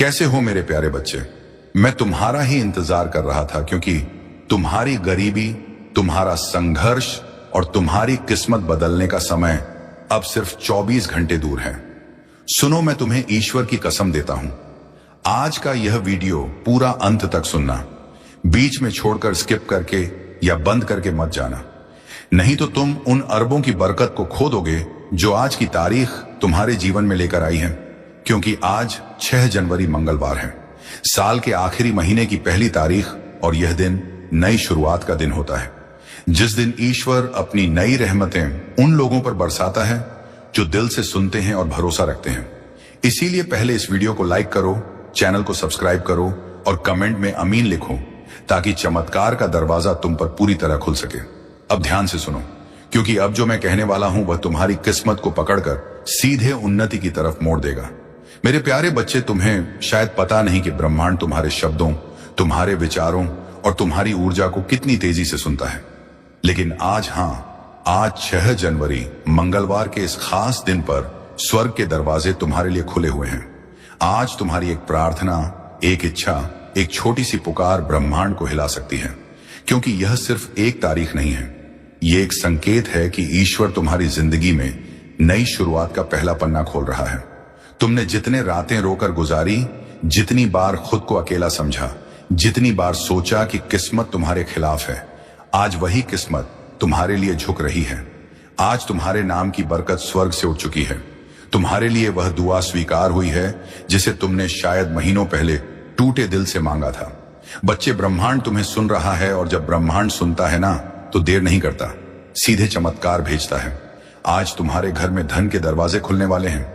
कैसे हो मेरे प्यारे बच्चे? मैं तुम्हारा ही इंतजार कर रहा था, क्योंकि तुम्हारी गरीबी, तुम्हारा संघर्ष और तुम्हारी किस्मत बदलने का समय अब सिर्फ 24 घंटे दूर है। सुनो, मैं तुम्हें ईश्वर की कसम देता हूं, आज का यह वीडियो पूरा अंत तक सुनना, बीच में छोड़कर स्किप करके या बंद करके मत जाना, नहीं तो तुम उन अरबों की बरकत को खो दोगे जो आज की तारीख तुम्हारे जीवन में लेकर आई है। क्योंकि आज 6 जनवरी मंगलवार है, साल के आखिरी महीने की पहली तारीख, और यह दिन नई शुरुआत का दिन होता है, जिस दिन ईश्वर अपनी नई रहमतें उन लोगों पर बरसाता है जो दिल से सुनते हैं और भरोसा रखते हैं। इसीलिए पहले इस वीडियो को लाइक करो, चैनल को सब्सक्राइब करो और कमेंट में अमीन लिखो, ताकि चमत्कार का दरवाजा तुम पर पूरी तरह खुल सके। अब ध्यान से सुनो, क्योंकि अब जो मैं कहने वाला हूं वह तुम्हारी किस्मत को पकड़कर सीधे उन्नति की तरफ मोड़ देगा। मेरे प्यारे बच्चे, तुम्हें शायद पता नहीं कि ब्रह्मांड तुम्हारे शब्दों, तुम्हारे विचारों और तुम्हारी ऊर्जा को कितनी तेजी से सुनता है। लेकिन आज, आज 6 जनवरी मंगलवार के इस खास दिन पर स्वर्ग के दरवाजे तुम्हारे लिए खुले हुए हैं। आज तुम्हारी एक प्रार्थना, एक इच्छा, एक छोटी सी पुकार ब्रह्मांड को हिला सकती है, क्योंकि यह सिर्फ एक तारीख नहीं है, ये एक संकेत है कि ईश्वर तुम्हारी जिंदगी में नई शुरुआत का पहला पन्ना खोल रहा है। तुमने जितने रातें रोकर गुजारी, जितनी बार खुद को अकेला समझा, जितनी बार सोचा कि किस्मत तुम्हारे खिलाफ है, आज वही किस्मत तुम्हारे लिए झुक रही है। आज तुम्हारे नाम की बरकत स्वर्ग से उठ चुकी है। तुम्हारे लिए वह दुआ स्वीकार हुई है जिसे तुमने शायद महीनों पहले टूटे दिल से मांगा था। बच्चे, ब्रह्मांड तुम्हें सुन रहा है, और जब ब्रह्मांड सुनता है ना, तो देर नहीं करता, सीधे चमत्कार भेजता है। आज तुम्हारे घर में धन के दरवाजे खुलने वाले हैं।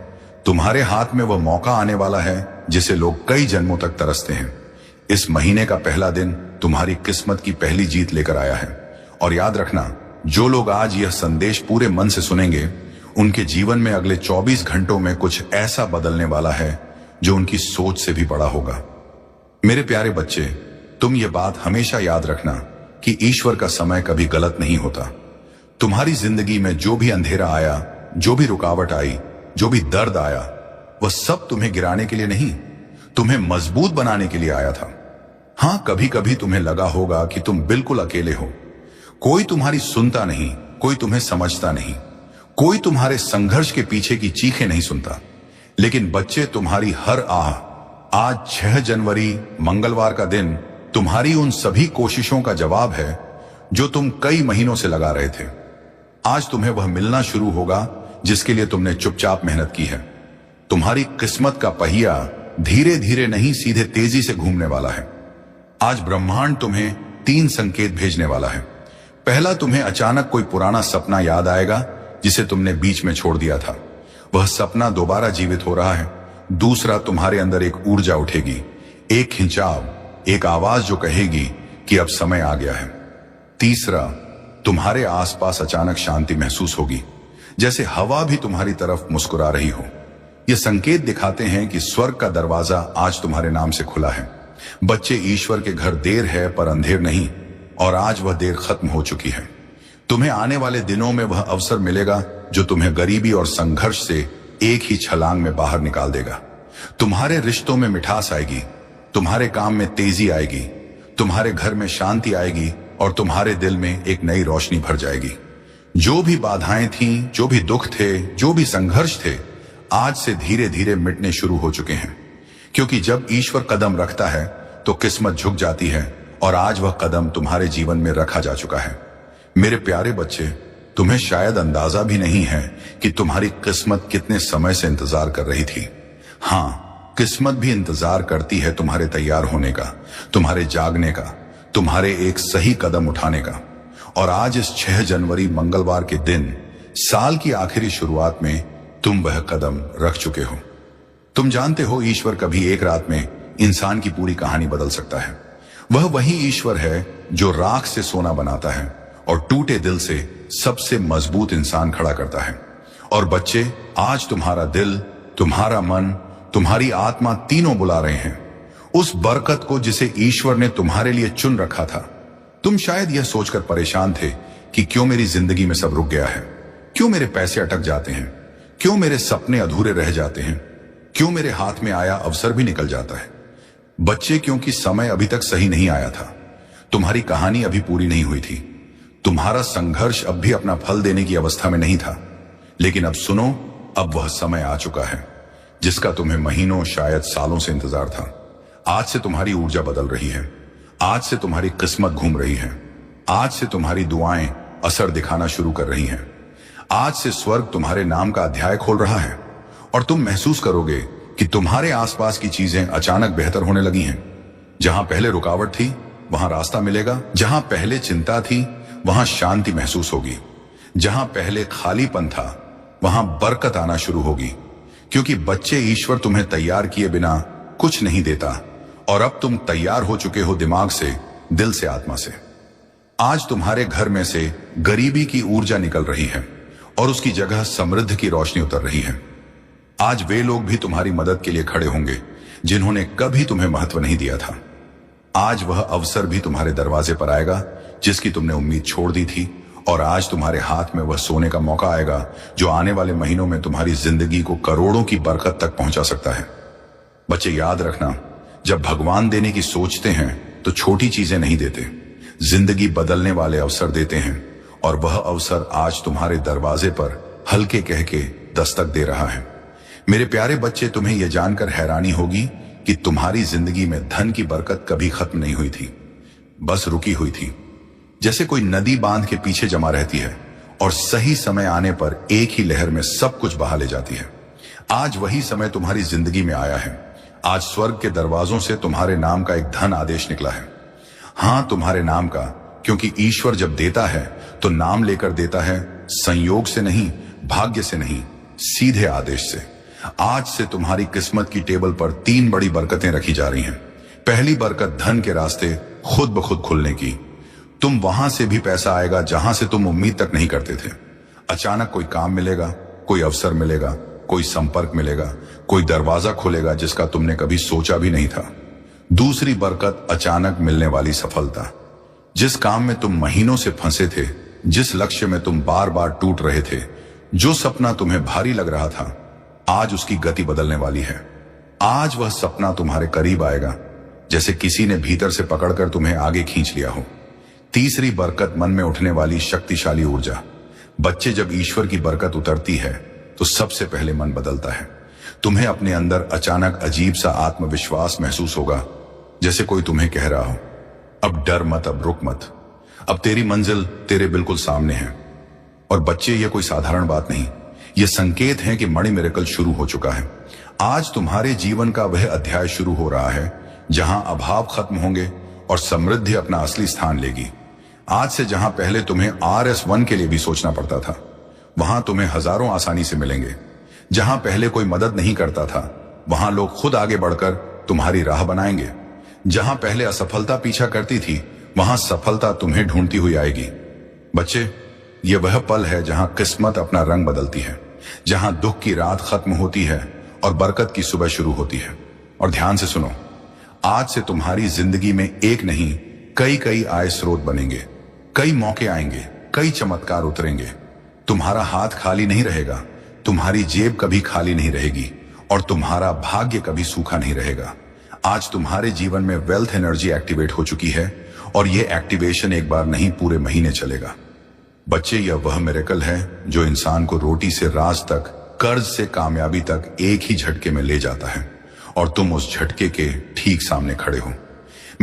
तुम्हारे हाथ में वह मौका आने वाला है जिसे लोग कई जन्मों तक तरसते हैं। इस महीने का पहला दिन तुम्हारी किस्मत की पहली जीत लेकर आया है। और याद रखना, जो लोग आज यह संदेश पूरे मन से सुनेंगे, उनके जीवन में अगले 24 घंटों में कुछ ऐसा बदलने वाला है जो उनकी सोच से भी बड़ा होगा। मेरे प्यारे बच्चे, तुम ये बात हमेशा याद रखना कि ईश्वर का समय कभी गलत नहीं होता। तुम्हारी जिंदगी में जो भी अंधेरा आया, जो भी रुकावट आई, जो भी दर्द आया, वह सब तुम्हें गिराने के लिए नहीं, तुम्हें मजबूत बनाने के लिए आया था। हां, कभी कभी तुम्हें लगा होगा कि तुम बिल्कुल अकेले हो, कोई तुम्हारी सुनता नहीं, कोई तुम्हें समझता नहीं, कोई तुम्हारे संघर्ष के पीछे की चीखें नहीं सुनता। लेकिन बच्चे, तुम्हारी हर आह, आज 6 जनवरी मंगलवार का दिन तुम्हारी उन सभी कोशिशों का जवाब है जो तुम कई महीनों से लगा रहे थे। आज तुम्हें वह मिलना शुरू होगा जिसके लिए तुमने चुपचाप मेहनत की है। तुम्हारी किस्मत का पहिया धीरे धीरे नहीं, सीधे तेजी से घूमने वाला है। आज ब्रह्मांड तुम्हें 3 संकेत भेजने वाला है। पहला, तुम्हें अचानक कोई पुराना सपना याद आएगा जिसे तुमने बीच में छोड़ दिया था। वह सपना दोबारा जीवित हो रहा है। दूसरा, तुम्हारे अंदर एक ऊर्जा उठेगी, एक खिंचाव, एक आवाज जो कहेगी कि अब समय आ गया है। तीसरा, तुम्हारे आसपास अचानक शांति महसूस होगी, जैसे हवा भी तुम्हारी तरफ मुस्कुरा रही हो। ये संकेत दिखाते हैं कि स्वर्ग का दरवाजा आज तुम्हारे नाम से खुला है। बच्चे, ईश्वर के घर देर है पर अंधेर नहीं, और आज वह देर खत्म हो चुकी है। तुम्हें आने वाले दिनों में वह अवसर मिलेगा जो तुम्हें गरीबी और संघर्ष से एक ही छलांग में बाहर निकाल देगा। तुम्हारे रिश्तों में मिठास आएगी, तुम्हारे काम में तेजी आएगी, तुम्हारे घर में शांति आएगी, और तुम्हारे दिल में एक नई रोशनी भर जाएगी। जो भी बाधाएं थीं, जो भी दुख थे, जो भी संघर्ष थे, आज से धीरे धीरे मिटने शुरू हो चुके हैं। क्योंकि जब ईश्वर कदम रखता है तो किस्मत झुक जाती है, और आज वह कदम तुम्हारे जीवन में रखा जा चुका है। मेरे प्यारे बच्चे, तुम्हें शायद अंदाजा भी नहीं है कि तुम्हारी किस्मत कितने समय से इंतजार कर रही थी। हां, किस्मत भी इंतजार करती है तुम्हारे तैयार होने का, तुम्हारे जागने का, तुम्हारे एक सही कदम उठाने का। और आज इस 6 जनवरी मंगलवार के दिन, साल की आखिरी शुरुआत में तुम वह कदम रख चुके हो। तुम जानते हो, ईश्वर कभी एक रात में इंसान की पूरी कहानी बदल सकता है। वह वही ईश्वर है जो राख से सोना बनाता है और टूटे दिल से सबसे मजबूत इंसान खड़ा करता है। और बच्चे, आज तुम्हारा दिल, तुम्हारा मन, तुम्हारी आत्मा तीनों बुला रहे हैं उस बरकत को जिसे ईश्वर ने तुम्हारे लिए चुन रखा था। तुम शायद यह सोचकर परेशान थे कि क्यों मेरी जिंदगी में सब रुक गया है, क्यों मेरे पैसे अटक जाते हैं, क्यों मेरे सपने अधूरे रह जाते हैं। क्यों मेरे हाथ में आया अवसर भी निकल जाता है। बच्चे, क्योंकि समय अभी तक सही नहीं आया था। तुम्हारी कहानी अभी पूरी नहीं हुई थी। तुम्हारा संघर्ष अब भी अपना फल देने की अवस्था में नहीं था। लेकिन अब सुनो, अब वह समय आ चुका है जिसका तुम्हें महीनों, शायद सालों से इंतजार था। आज से तुम्हारी ऊर्जा बदल रही है। आज से तुम्हारी किस्मत घूम रही है। आज से तुम्हारी दुआएं असर दिखाना शुरू कर रही हैं। आज से स्वर्ग तुम्हारे नाम का अध्याय खोल रहा है और तुम महसूस करोगे कि तुम्हारे आसपास की चीजें अचानक बेहतर होने लगी हैं। जहां पहले रुकावट थी वहां रास्ता मिलेगा। जहां पहले चिंता थी वहां शांति महसूस होगी। जहां पहले खालीपन था वहां बरकत आना शुरू होगी। क्योंकि बच्चे, ईश्वर तुम्हें तैयार किए बिना कुछ नहीं देता और अब तुम तैयार हो चुके हो, दिमाग से, दिल से, आत्मा से। आज तुम्हारे घर में से गरीबी की ऊर्जा निकल रही है और उसकी जगह समृद्धि की रोशनी उतर रही है। आज वे लोग भी तुम्हारी मदद के लिए खड़े होंगे जिन्होंने कभी तुम्हें महत्व नहीं दिया था। आज वह अवसर भी तुम्हारे दरवाजे पर आएगा जिसकी तुमने उम्मीद छोड़ दी थी। और आज तुम्हारे हाथ में वह सोने का मौका आएगा जो आने वाले महीनों में तुम्हारी जिंदगी को करोड़ों की बरकत तक पहुंचा सकता है। बच्चे, याद रखना, जब भगवान देने की सोचते हैं तो छोटी चीजें नहीं देते, जिंदगी बदलने वाले अवसर देते हैं। और वह अवसर आज तुम्हारे दरवाजे पर हल्के कह के दस्तक दे रहा है। मेरे प्यारे बच्चे, तुम्हें यह जानकर हैरानी होगी कि तुम्हारी जिंदगी में धन की बरकत कभी खत्म नहीं हुई थी, बस रुकी हुई थी। जैसे कोई नदी बांध के पीछे जमा रहती है और सही समय आने पर एक ही लहर में सब कुछ बहा ले जाती है। आज वही समय तुम्हारी जिंदगी में आया है। आज स्वर्ग के दरवाजों से तुम्हारे नाम का एक धन आदेश निकला है। हां, तुम्हारे नाम का, क्योंकि ईश्वर जब देता है तो नाम लेकर देता है, संयोग से नहीं, भाग्य से नहीं, सीधे आदेश से। आज से तुम्हारी किस्मत की टेबल पर 3 बड़ी बरकतें रखी जा रही हैं। पहली बरकत, धन के रास्ते खुद ब खुद खुलने की। तुम वहां से भी पैसा आएगा जहां से तुम उम्मीद तक नहीं करते थे। अचानक कोई काम मिलेगा, कोई अवसर मिलेगा, कोई संपर्क मिलेगा, कोई दरवाजा खुलेगा जिसका तुमने कभी सोचा भी नहीं था। दूसरी बरकत, अचानक मिलने वाली सफलता। जिस काम में तुम महीनों से फंसे थे, जिस लक्ष्य में तुम बार बार टूट रहे थे, जो सपना तुम्हें भारी लग रहा था, आज उसकी गति बदलने वाली है। आज वह सपना तुम्हारे करीब आएगा जैसे किसी ने भीतर से पकड़कर तुम्हें आगे खींच लिया हो। तीसरी बरकत, मन में उठने वाली शक्तिशाली ऊर्जा। बच्चे, जब ईश्वर की बरकत उतरती है तो सबसे पहले मन बदलता है। तुम्हें अपने अंदर अचानक अजीब सा आत्मविश्वास महसूस होगा, जैसे कोई तुम्हें कह रहा हो, अब डर मत, अब रुक मत, अब तेरी मंजिल तेरे बिल्कुल सामने है। और बच्चे, यह कोई साधारण बात नहीं, यह संकेत है कि मणि मिरेकल शुरू हो चुका है। आज तुम्हारे जीवन का वह अध्याय शुरू हो रहा है जहां अभाव खत्म होंगे और समृद्धि अपना असली स्थान लेगी। आज से जहां पहले तुम्हें RS1 के लिए भी सोचना पड़ता था, वहां तुम्हें हजारों आसानी से मिलेंगे। जहां पहले कोई मदद नहीं करता था, वहां लोग खुद आगे बढ़कर तुम्हारी राह बनाएंगे। जहां पहले असफलता पीछा करती थी, वहां सफलता तुम्हें ढूंढती हुई आएगी। बच्चे, ये वह पल है जहां किस्मत अपना रंग बदलती है, जहां दुख की रात खत्म होती है और बरकत की सुबह शुरू होती है। और ध्यान से सुनो, आज से तुम्हारी जिंदगी में एक नहीं, कई आय स्रोत बनेंगे, कई मौके आएंगे, कई चमत्कार उतरेंगे। तुम्हारा हाथ खाली नहीं रहेगा, तुम्हारी जेब कभी खाली नहीं रहेगी और तुम्हारा भाग्य कभी सूखा नहीं रहेगा। आज तुम्हारे जीवन में वेल्थ एनर्जी एक्टिवेट हो चुकी है और यह एक्टिवेशन एक बार नहीं, पूरे महीने चलेगा। बच्चे, यह वह मिरेकल है जो इंसान को रोटी से राज तक, कर्ज से कामयाबी तक एक ही झटके में ले जाता है और तुम उस झटके के ठीक सामने खड़े हो।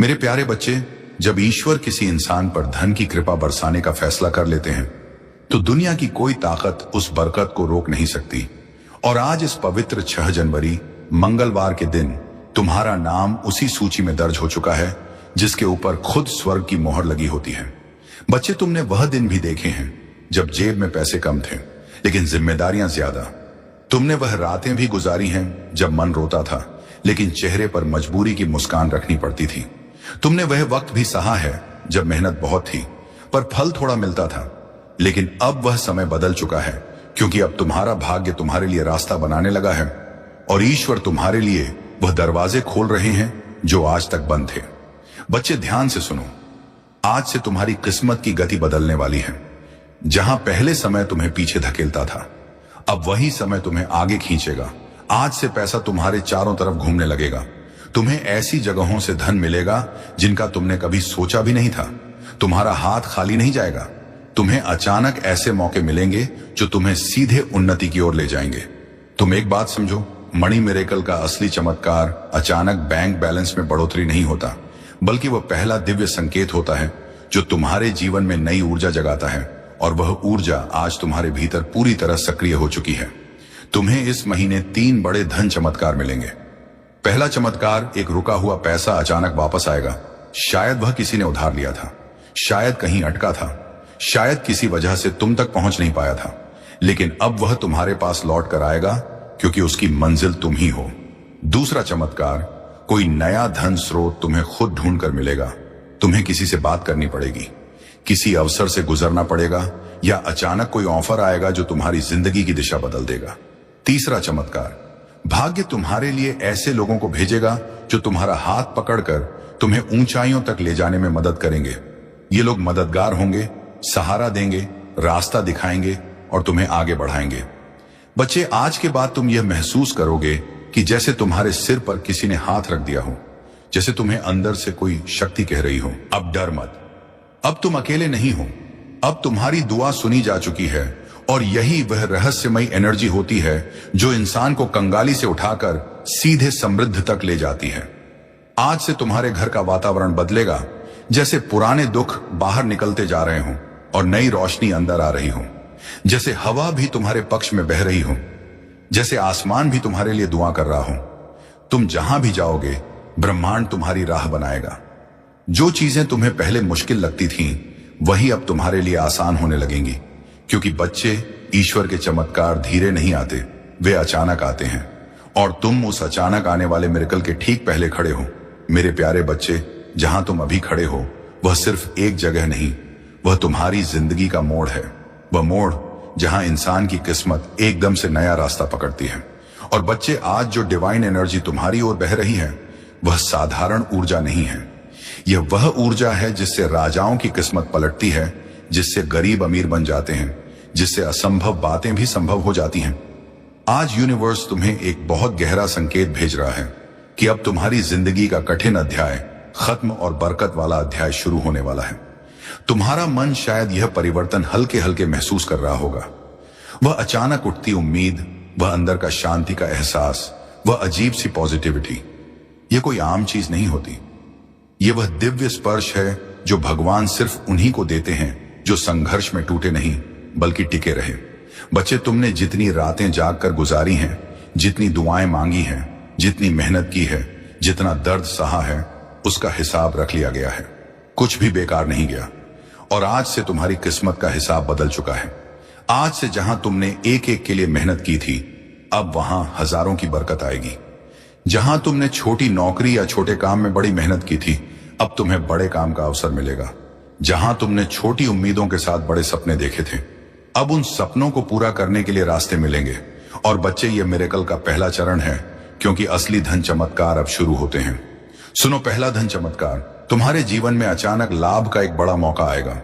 मेरे प्यारे बच्चे, जब ईश्वर किसी इंसान पर धन की कृपा बरसाने का फैसला कर लेते हैं तो दुनिया की कोई ताकत उस बरकत को रोक नहीं सकती। और आज इस पवित्र 6 जनवरी मंगलवार के दिन तुम्हारा नाम उसी सूची में दर्ज हो चुका है जिसके ऊपर खुद स्वर्ग की मोहर लगी होती है। बच्चे, तुमने वह दिन भी देखे हैं जब जेब में पैसे कम थे लेकिन जिम्मेदारियां ज्यादा। तुमने वह रातें भी गुजारी हैं जब मन रोता था लेकिन चेहरे पर मजबूरी की मुस्कान रखनी पड़ती थी। तुमने वह वक्त भी सहा है जब मेहनत बहुत थी पर फल थोड़ा मिलता था। लेकिन अब वह समय बदल चुका है क्योंकि अब तुम्हारा भाग्य तुम्हारे लिए रास्ता बनाने लगा है और ईश्वर तुम्हारे लिए वह दरवाजे खोल रहे हैं जो आज तक बंद थे। बच्चे, ध्यान से सुनो, आज से तुम्हारी किस्मत की गति बदलने वाली है। जहां पहले समय तुम्हें पीछे धकेलता था, अब वही समय तुम्हें आगे खींचेगा। आज से पैसा तुम्हारे चारों तरफ घूमने लगेगा। तुम्हें ऐसी जगहों से धन मिलेगा जिनका तुमने कभी सोचा भी नहीं था। तुम्हारा हाथ खाली नहीं जाएगा। तुम्हें अचानक ऐसे मौके मिलेंगे जो तुम्हें सीधे उन्नति की ओर ले जाएंगे। तुम एक बात समझो, मनी मिरेकल का असली चमत्कार अचानक बैंक बैलेंस में बढ़ोतरी नहीं होता, बल्कि वह पहला दिव्य संकेत होता है जो तुम्हारे जीवन में नई ऊर्जा जगाता है, और वह ऊर्जा आज तुम्हारे भीतर पूरी तरह सक्रिय हो चुकी है। तुम्हें इस महीने 3 बड़े धन चमत्कार मिलेंगे। पहला चमत्कार, एक रुका हुआ पैसा अचानक वापस आएगा। शायद वह किसी ने उधार लिया था, शायद कहीं अटका था, शायद किसी वजह से तुम तक पहुंच नहीं पाया था, लेकिन अब वह तुम्हारे पास लौट कर आएगा क्योंकि उसकी मंजिल तुम ही हो। दूसरा चमत्कार, कोई नया धन स्रोत तुम्हें खुद ढूंढ कर मिलेगा। तुम्हें किसी से बात करनी पड़ेगी, किसी अवसर से गुजरना पड़ेगा, या अचानक कोई ऑफर आएगा जो तुम्हारी जिंदगी की दिशा बदल देगा। तीसरा चमत्कार, भाग्य तुम्हारे लिए ऐसे लोगों को भेजेगा जो तुम्हारा हाथ पकड़कर तुम्हें ऊंचाइयों तक ले जाने में मदद करेंगे। ये लोग मददगार होंगे, सहारा देंगे, रास्ता दिखाएंगे और तुम्हें आगे बढ़ाएंगे। बच्चे, आज के बाद तुम यह महसूस करोगे कि जैसे तुम्हारे सिर पर किसी ने हाथ रख दिया हो, जैसे तुम्हें अंदर से कोई शक्ति कह रही हो, अब डर मत, अब तुम अकेले नहीं हो, अब तुम्हारी दुआ सुनी जा चुकी है। और यही वह रहस्यमयी एनर्जी होती है जो इंसान को कंगाली से उठाकर सीधे समृद्ध तक ले जाती है। आज से तुम्हारे घर का वातावरण बदलेगा, जैसे पुराने दुख बाहर निकलते जा रहे हों और नई रोशनी अंदर आ रही हो, जैसे हवा भी तुम्हारे पक्ष में बह रही हो, जैसे आसमान भी तुम्हारे लिए दुआ कर रहा हो। तुम जहां भी जाओगे, ब्रह्मांड तुम्हारी राह बनाएगा। जो चीजें तुम्हें पहले मुश्किल लगती थीं, वही अब तुम्हारे लिए आसान होने लगेंगी, क्योंकि बच्चे, ईश्वर के चमत्कार धीरे नहीं आते, वे अचानक आते हैं, और तुम उस अचानक आने वाले मिरेकल के ठीक पहले खड़े हो। मेरे प्यारे बच्चे, जहां तुम अभी खड़े हो वह सिर्फ एक जगह नहीं, वह तुम्हारी जिंदगी का मोड़ है। वह मोड़ जहां इंसान की किस्मत एकदम से नया रास्ता पकड़ती है। और बच्चे, आज जो डिवाइन एनर्जी तुम्हारी ओर बह रही है, वह साधारण ऊर्जा नहीं है। यह वह ऊर्जा है जिससे राजाओं की किस्मत पलटती है, जिससे गरीब अमीर बन जाते हैं, जिससे असंभव बातें भी संभव हो जाती हैं। आज यूनिवर्स तुम्हें एक बहुत गहरा संकेत भेज रहा है कि अब तुम्हारी जिंदगी का कठिन अध्याय खत्म और बरकत वाला अध्याय शुरू होने वाला है। तुम्हारा मन शायद यह परिवर्तन हल्के हल्के महसूस कर रहा होगा। वह अचानक उठती उम्मीद, वह अंदर का शांति का एहसास, वह अजीब सी पॉजिटिविटी, यह कोई आम चीज नहीं होती। यह वह दिव्य स्पर्श है जो भगवान सिर्फ उन्हीं को देते हैं जो संघर्ष में टूटे नहीं बल्कि टिके रहे। बच्चे, तुमने जितनी रातें जागकर गुजारी हैं, जितनी दुआएं मांगी हैं, जितनी मेहनत की है, जितना दर्द सहा है, उसका हिसाब रख लिया गया है। कुछ भी बेकार नहीं गया। और आज से तुम्हारी किस्मत का हिसाब बदल चुका है। आज से जहां तुमने एक एक के लिए मेहनत की थी, अब वहां हजारों की बरकत आएगी। जहां तुमने छोटी नौकरी या छोटे काम में बड़ी मेहनत की थी, अब तुम्हें बड़े काम का अवसर मिलेगा। जहां तुमने छोटी उम्मीदों के साथ बड़े सपने देखे थे, अब उन सपनों को पूरा करने के लिए रास्ते मिलेंगे। और बच्चे, ये मिरेकल का पहला चरण है, क्योंकि असली धन चमत्कार अब शुरू होते हैं। सुनो, पहला धन चमत्कार, तुम्हारे जीवन में अचानक लाभ का एक बड़ा मौका आएगा।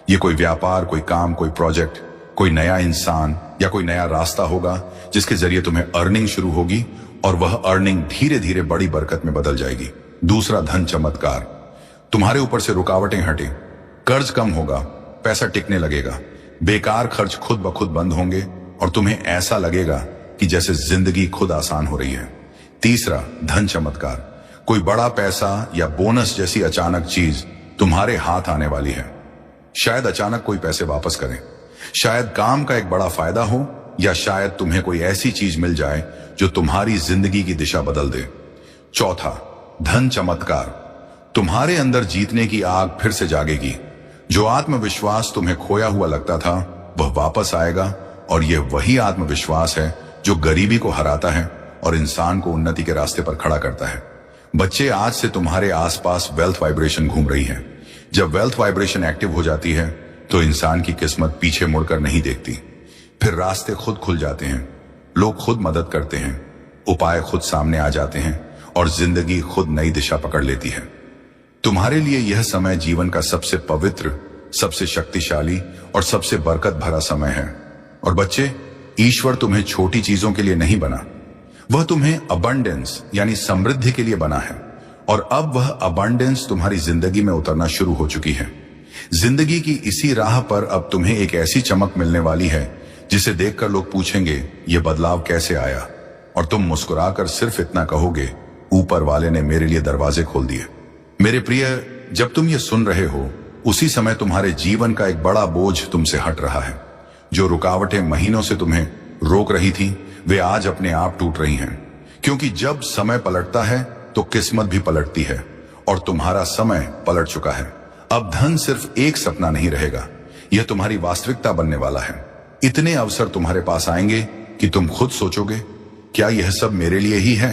ये कोई व्यापार, कोई काम, कोई प्रोजेक्ट, कोई नया इंसान या कोई नया रास्ता होगा जिसके जरिए तुम्हें अर्निंग शुरू होगी, और वह अर्निंग धीरे धीरे बड़ी बरकत में बदल जाएगी। दूसरा धन चमत्कार, तुम्हारे ऊपर से रुकावटें हटें, कर्ज कम होगा, पैसा टिकने लगेगा, बेकार खर्च खुद ब खुद बंद होंगे, और तुम्हें ऐसा लगेगा कि जैसे जिंदगी खुद आसान हो रही है। तीसरा धन चमत्कार, कोई बड़ा पैसा या बोनस जैसी अचानक चीज तुम्हारे हाथ आने वाली है। शायद अचानक कोई पैसे वापस करें, शायद काम का एक बड़ा फायदा हो, या शायद तुम्हें कोई ऐसी चीज मिल जाए जो तुम्हारी जिंदगी की दिशा बदल दे। चौथा धन चमत्कार, तुम्हारे अंदर जीतने की आग फिर से जागेगी। जो आत्मविश्वास तुम्हें खोया हुआ लगता था, वह वापस आएगा, और यह वही आत्मविश्वास है जो गरीबी को हराता है और इंसान को उन्नति के रास्ते पर खड़ा करता है। बच्चे, आज से तुम्हारे आसपास वेल्थ वाइब्रेशन घूम रही है। जब वेल्थ वाइब्रेशन एक्टिव हो जाती है, तो इंसान की किस्मत पीछे मुड़कर नहीं देखती। फिर रास्ते खुद खुल जाते हैं, लोग खुद मदद करते हैं, उपाय खुद सामने आ जाते हैं, और जिंदगी खुद नई दिशा पकड़ लेती है। तुम्हारे लिए यह समय जीवन का सबसे पवित्र, सबसे शक्तिशाली और सबसे बरकत भरा समय है। और बच्चे, ईश्वर तुम्हें छोटी चीजों के लिए नहीं बना, वह तुम्हें अबंडेंस यानी समृद्धि के लिए बना है, और अब वह अबंडेंस तुम्हारी जिंदगी में उतरना शुरू हो चुकी है। जिंदगी की इसी राह पर अब तुम्हें एक ऐसी चमक मिलने वाली है जिसे देखकर लोग पूछेंगे यह बदलाव कैसे आया, और तुम मुस्कुराकर सिर्फ इतना कहोगे, ऊपर वाले ने मेरे लिए दरवाजे खोल दिए। मेरे प्रिय, जब तुम ये सुन रहे हो उसी समय तुम्हारे जीवन का एक बड़ा बोझ तुमसे हट रहा है। जो रुकावटें महीनों से तुम्हें रोक रही थी वे आज अपने आप टूट रही हैं, क्योंकि जब समय पलटता है तो किस्मत भी पलटती है, और तुम्हारा समय पलट चुका है। अब धन सिर्फ एक सपना नहीं रहेगा, यह तुम्हारी वास्तविकता बनने वाला है। इतने अवसर तुम्हारे पास आएंगे कि तुम खुद सोचोगे, क्या यह सब मेरे लिए ही है?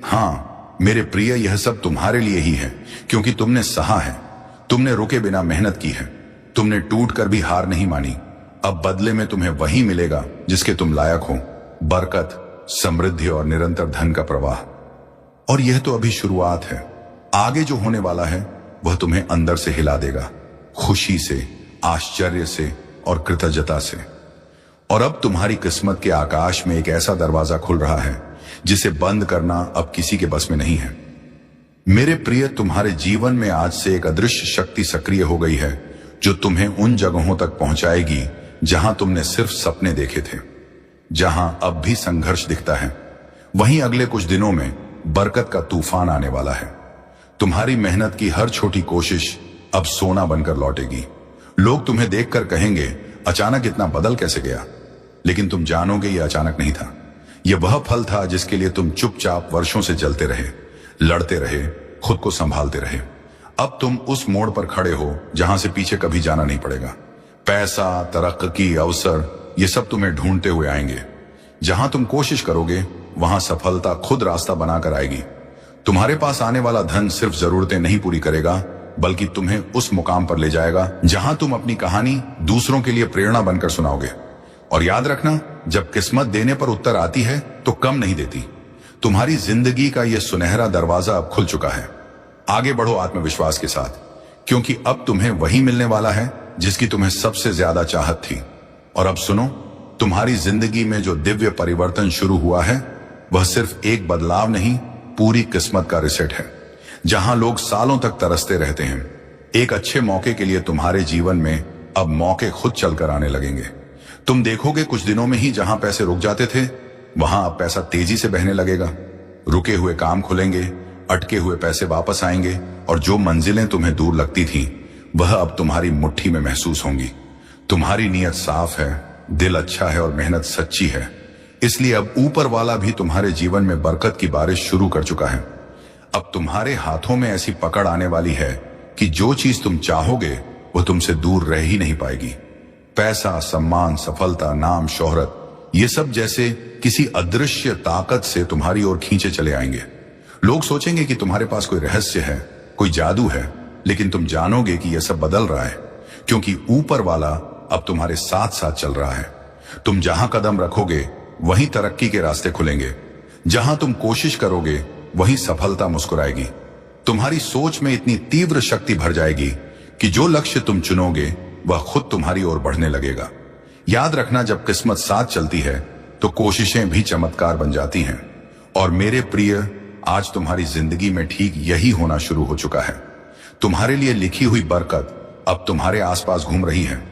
हाँ मेरे प्रिय, यह सब तुम्हारे लिए ही है, क्योंकि तुमने सहा है, तुमने रुके बिना मेहनत की है, तुमने टूट कर भी हार नहीं मानी। अब बदले में तुम्हें वही मिलेगा जिसके तुम लायक हो, बरकत, समृद्धि और निरंतर धन का प्रवाह। और यह तो अभी शुरुआत है, आगे जो होने वाला है वह तुम्हें अंदर से हिला देगा, खुशी से, आश्चर्य से और कृतज्ञता से। और अब तुम्हारी किस्मत के आकाश में एक ऐसा दरवाजा खुल रहा है जिसे बंद करना अब किसी के बस में नहीं है। मेरे प्रिय, तुम्हारे जीवन में आज से एक अदृश्य शक्ति सक्रिय हो गई है जो तुम्हें उन जगहों तक पहुंचाएगी जहां तुमने सिर्फ सपने देखे थे। जहां अब भी संघर्ष दिखता है, वहीं अगले कुछ दिनों में बरकत का तूफान आने वाला है। तुम्हारी मेहनत की हर छोटी कोशिश अब सोना बनकर लौटेगी। लोग तुम्हें देखकर कहेंगे, अचानक इतना बदल कैसे गया? लेकिन तुम जानोगे यह अचानक नहीं था, यह वह फल था जिसके लिए तुम चुपचाप वर्षों से जलते रहे, लड़ते रहे, खुद को संभालते रहे। अब तुम उस मोड़ पर खड़े हो जहां से पीछे कभी जाना नहीं पड़ेगा। पैसा, तरक्की, अवसर, ये सब तुम्हें ढूंढते हुए आएंगे। जहां तुम कोशिश करोगे वहां सफलता खुद रास्ता बनाकर आएगी। तुम्हारे पास आने वाला धन सिर्फ जरूरतें नहीं पूरी करेगा, बल्कि तुम्हें उस मुकाम पर ले जाएगा जहां तुम अपनी कहानी दूसरों के लिए प्रेरणा बनकर सुनाओगे। और याद रखना, जब किस्मत देने पर उत्तर आती है तो कम नहीं देती। तुम्हारी जिंदगी का यह सुनहरा दरवाजा अब खुल चुका है। आगे बढ़ो आत्मविश्वास के साथ, क्योंकि अब तुम्हें वही मिलने वाला है जिसकी तुम्हें सबसे ज्यादा चाहत थी। और अब सुनो, तुम्हारी जिंदगी में जो दिव्य परिवर्तन शुरू हुआ है वह सिर्फ एक बदलाव नहीं, पूरी किस्मत का रिसेट है। जहां लोग सालों तक तरसते रहते हैं, एक अच्छे मौके के लिए तुम्हारे जीवन में अब मौके खुद चलकर आने लगेंगे। तुम देखोगे कुछ दिनों में ही जहां पैसे रुक जाते थे वहां अब पैसा तेजी से बहने लगेगा। रुके हुए काम खुलेंगे, अटके हुए पैसे वापस आएंगे, और जो मंजिलें तुम्हें दूर लगती थीं वह अब तुम्हारी मुट्ठी में महसूस होंगी। तुम्हारी नीयत साफ है, दिल अच्छा है और मेहनत सच्ची है, इसलिए अब ऊपर वाला भी तुम्हारे जीवन में बरकत की बारिश शुरू कर चुका है। अब तुम्हारे हाथों में ऐसी पकड़ आने वाली है कि जो चीज तुम चाहोगे वो तुमसे दूर रह ही नहीं पाएगी। पैसा, सम्मान, सफलता, नाम, शोहरत, ये सब जैसे किसी अदृश्य ताकत से तुम्हारी ओर खींचे चले आएंगे। लोग सोचेंगे कि तुम्हारे पास कोई रहस्य है, कोई जादू है, लेकिन तुम जानोगे कि यह सब बदल रहा है, क्योंकि ऊपर वाला अब तुम्हारे साथ साथ चल रहा है। तुम जहां कदम रखोगे वहीं तरक्की के रास्ते खुलेंगे। जहां तुम कोशिश करोगे वहीं सफलता मुस्कुराएगी। तुम्हारी सोच में इतनी तीव्र शक्ति भर जाएगी कि जो लक्ष्य तुम चुनोगे वह खुद तुम्हारी ओर बढ़ने लगेगा। याद रखना, जब किस्मत साथ चलती है तो कोशिशें भी चमत्कार बन जाती हैं। और मेरे प्रिय, आज तुम्हारी जिंदगी में ठीक यही होना शुरू हो चुका है। तुम्हारे लिए लिखी हुई बरकत अब तुम्हारे आसपास घूम रही है।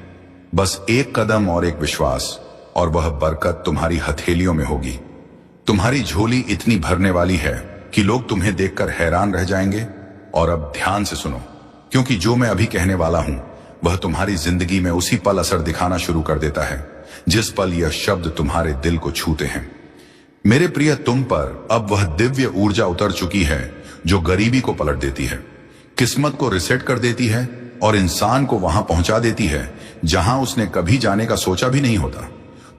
बस एक कदम और एक विश्वास, और वह बरकत तुम्हारी हथेलियों में होगी। तुम्हारी झोली इतनी भरने वाली है कि लोग तुम्हें देखकर हैरान रह जाएंगे। और अब ध्यान से सुनो, क्योंकि जो मैं अभी कहने वाला हूं वह तुम्हारी जिंदगी में उसी पल असर दिखाना शुरू कर देता है जिस पल यह शब्द तुम्हारे दिल को छूते हैं। मेरे प्रिय, तुम पर अब वह दिव्य ऊर्जा उतर चुकी है जो गरीबी को पलट देती है, किस्मत को रिसेट कर देती है और इंसान को वहां पहुंचा देती है जहां उसने कभी जाने का सोचा भी नहीं होता।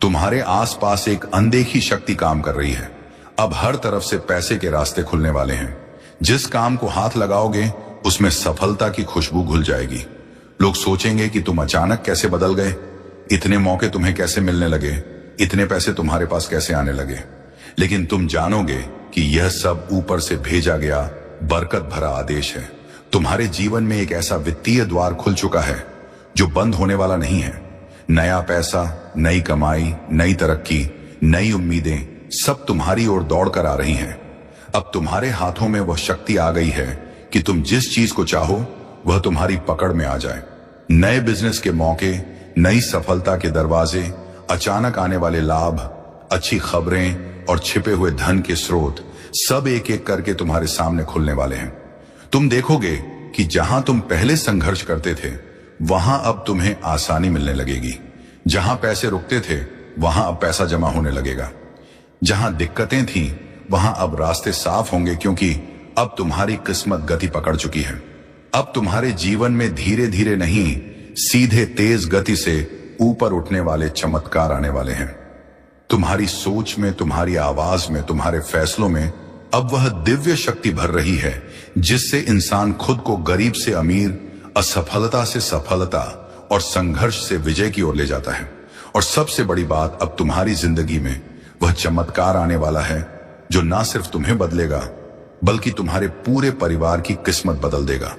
तुम्हारे आसपास एक अनदेखी शक्ति काम कर रही है। अब हर तरफ से पैसे के रास्ते खुलने वाले हैं। जिस काम को हाथ लगाओगे उसमें सफलता की खुशबू घुल जाएगी। लोग सोचेंगे कि तुम अचानक कैसे बदल गए, इतने मौके तुम्हें कैसे मिलने लगे, इतने पैसे तुम्हारे पास कैसे आने लगे। लेकिन तुम जानोगे कि यह सब ऊपर से भेजा गया बरकत भरा आदेश है। तुम्हारे जीवन में एक ऐसा वित्तीय द्वार खुल चुका है जो बंद होने वाला नहीं है। नया पैसा, नई कमाई, नई तरक्की, नई उम्मीदें सब तुम्हारी ओर दौड़ कर आ रही हैं। अब तुम्हारे हाथों में वह शक्ति आ गई है कि तुम जिस चीज को चाहो वह तुम्हारी पकड़ में आ जाए। नए बिजनेस के मौके, नई सफलता के दरवाजे, अचानक आने वाले लाभ, अच्छी खबरें और छिपे हुए धन के स्रोत सब एक एक करके तुम्हारे सामने खुलने वाले हैं। तुम देखोगे कि जहां तुम पहले संघर्ष करते थे वहां अब तुम्हें आसानी मिलने लगेगी। जहां पैसे रुकते थे वहां अब पैसा जमा होने लगेगा। जहां दिक्कतें थीं वहां अब रास्ते साफ होंगे, क्योंकि अब तुम्हारी किस्मत गति पकड़ चुकी है। अब तुम्हारे जीवन में धीरे धीरे नहीं, सीधे तेज गति से ऊपर उठने वाले चमत्कार आने वाले हैं। तुम्हारी सोच में, तुम्हारी आवाज में, तुम्हारे फैसलों में अब वह दिव्य शक्ति भर रही है जिससे इंसान खुद को गरीब से अमीर, असफलता से सफलता और संघर्ष से विजय की ओर ले जाता है। और सबसे बड़ी बात, अब तुम्हारी जिंदगी में वह चमत्कार आने वाला है जो ना सिर्फ तुम्हें बदलेगा बल्कि तुम्हारे पूरे परिवार की किस्मत बदल देगा।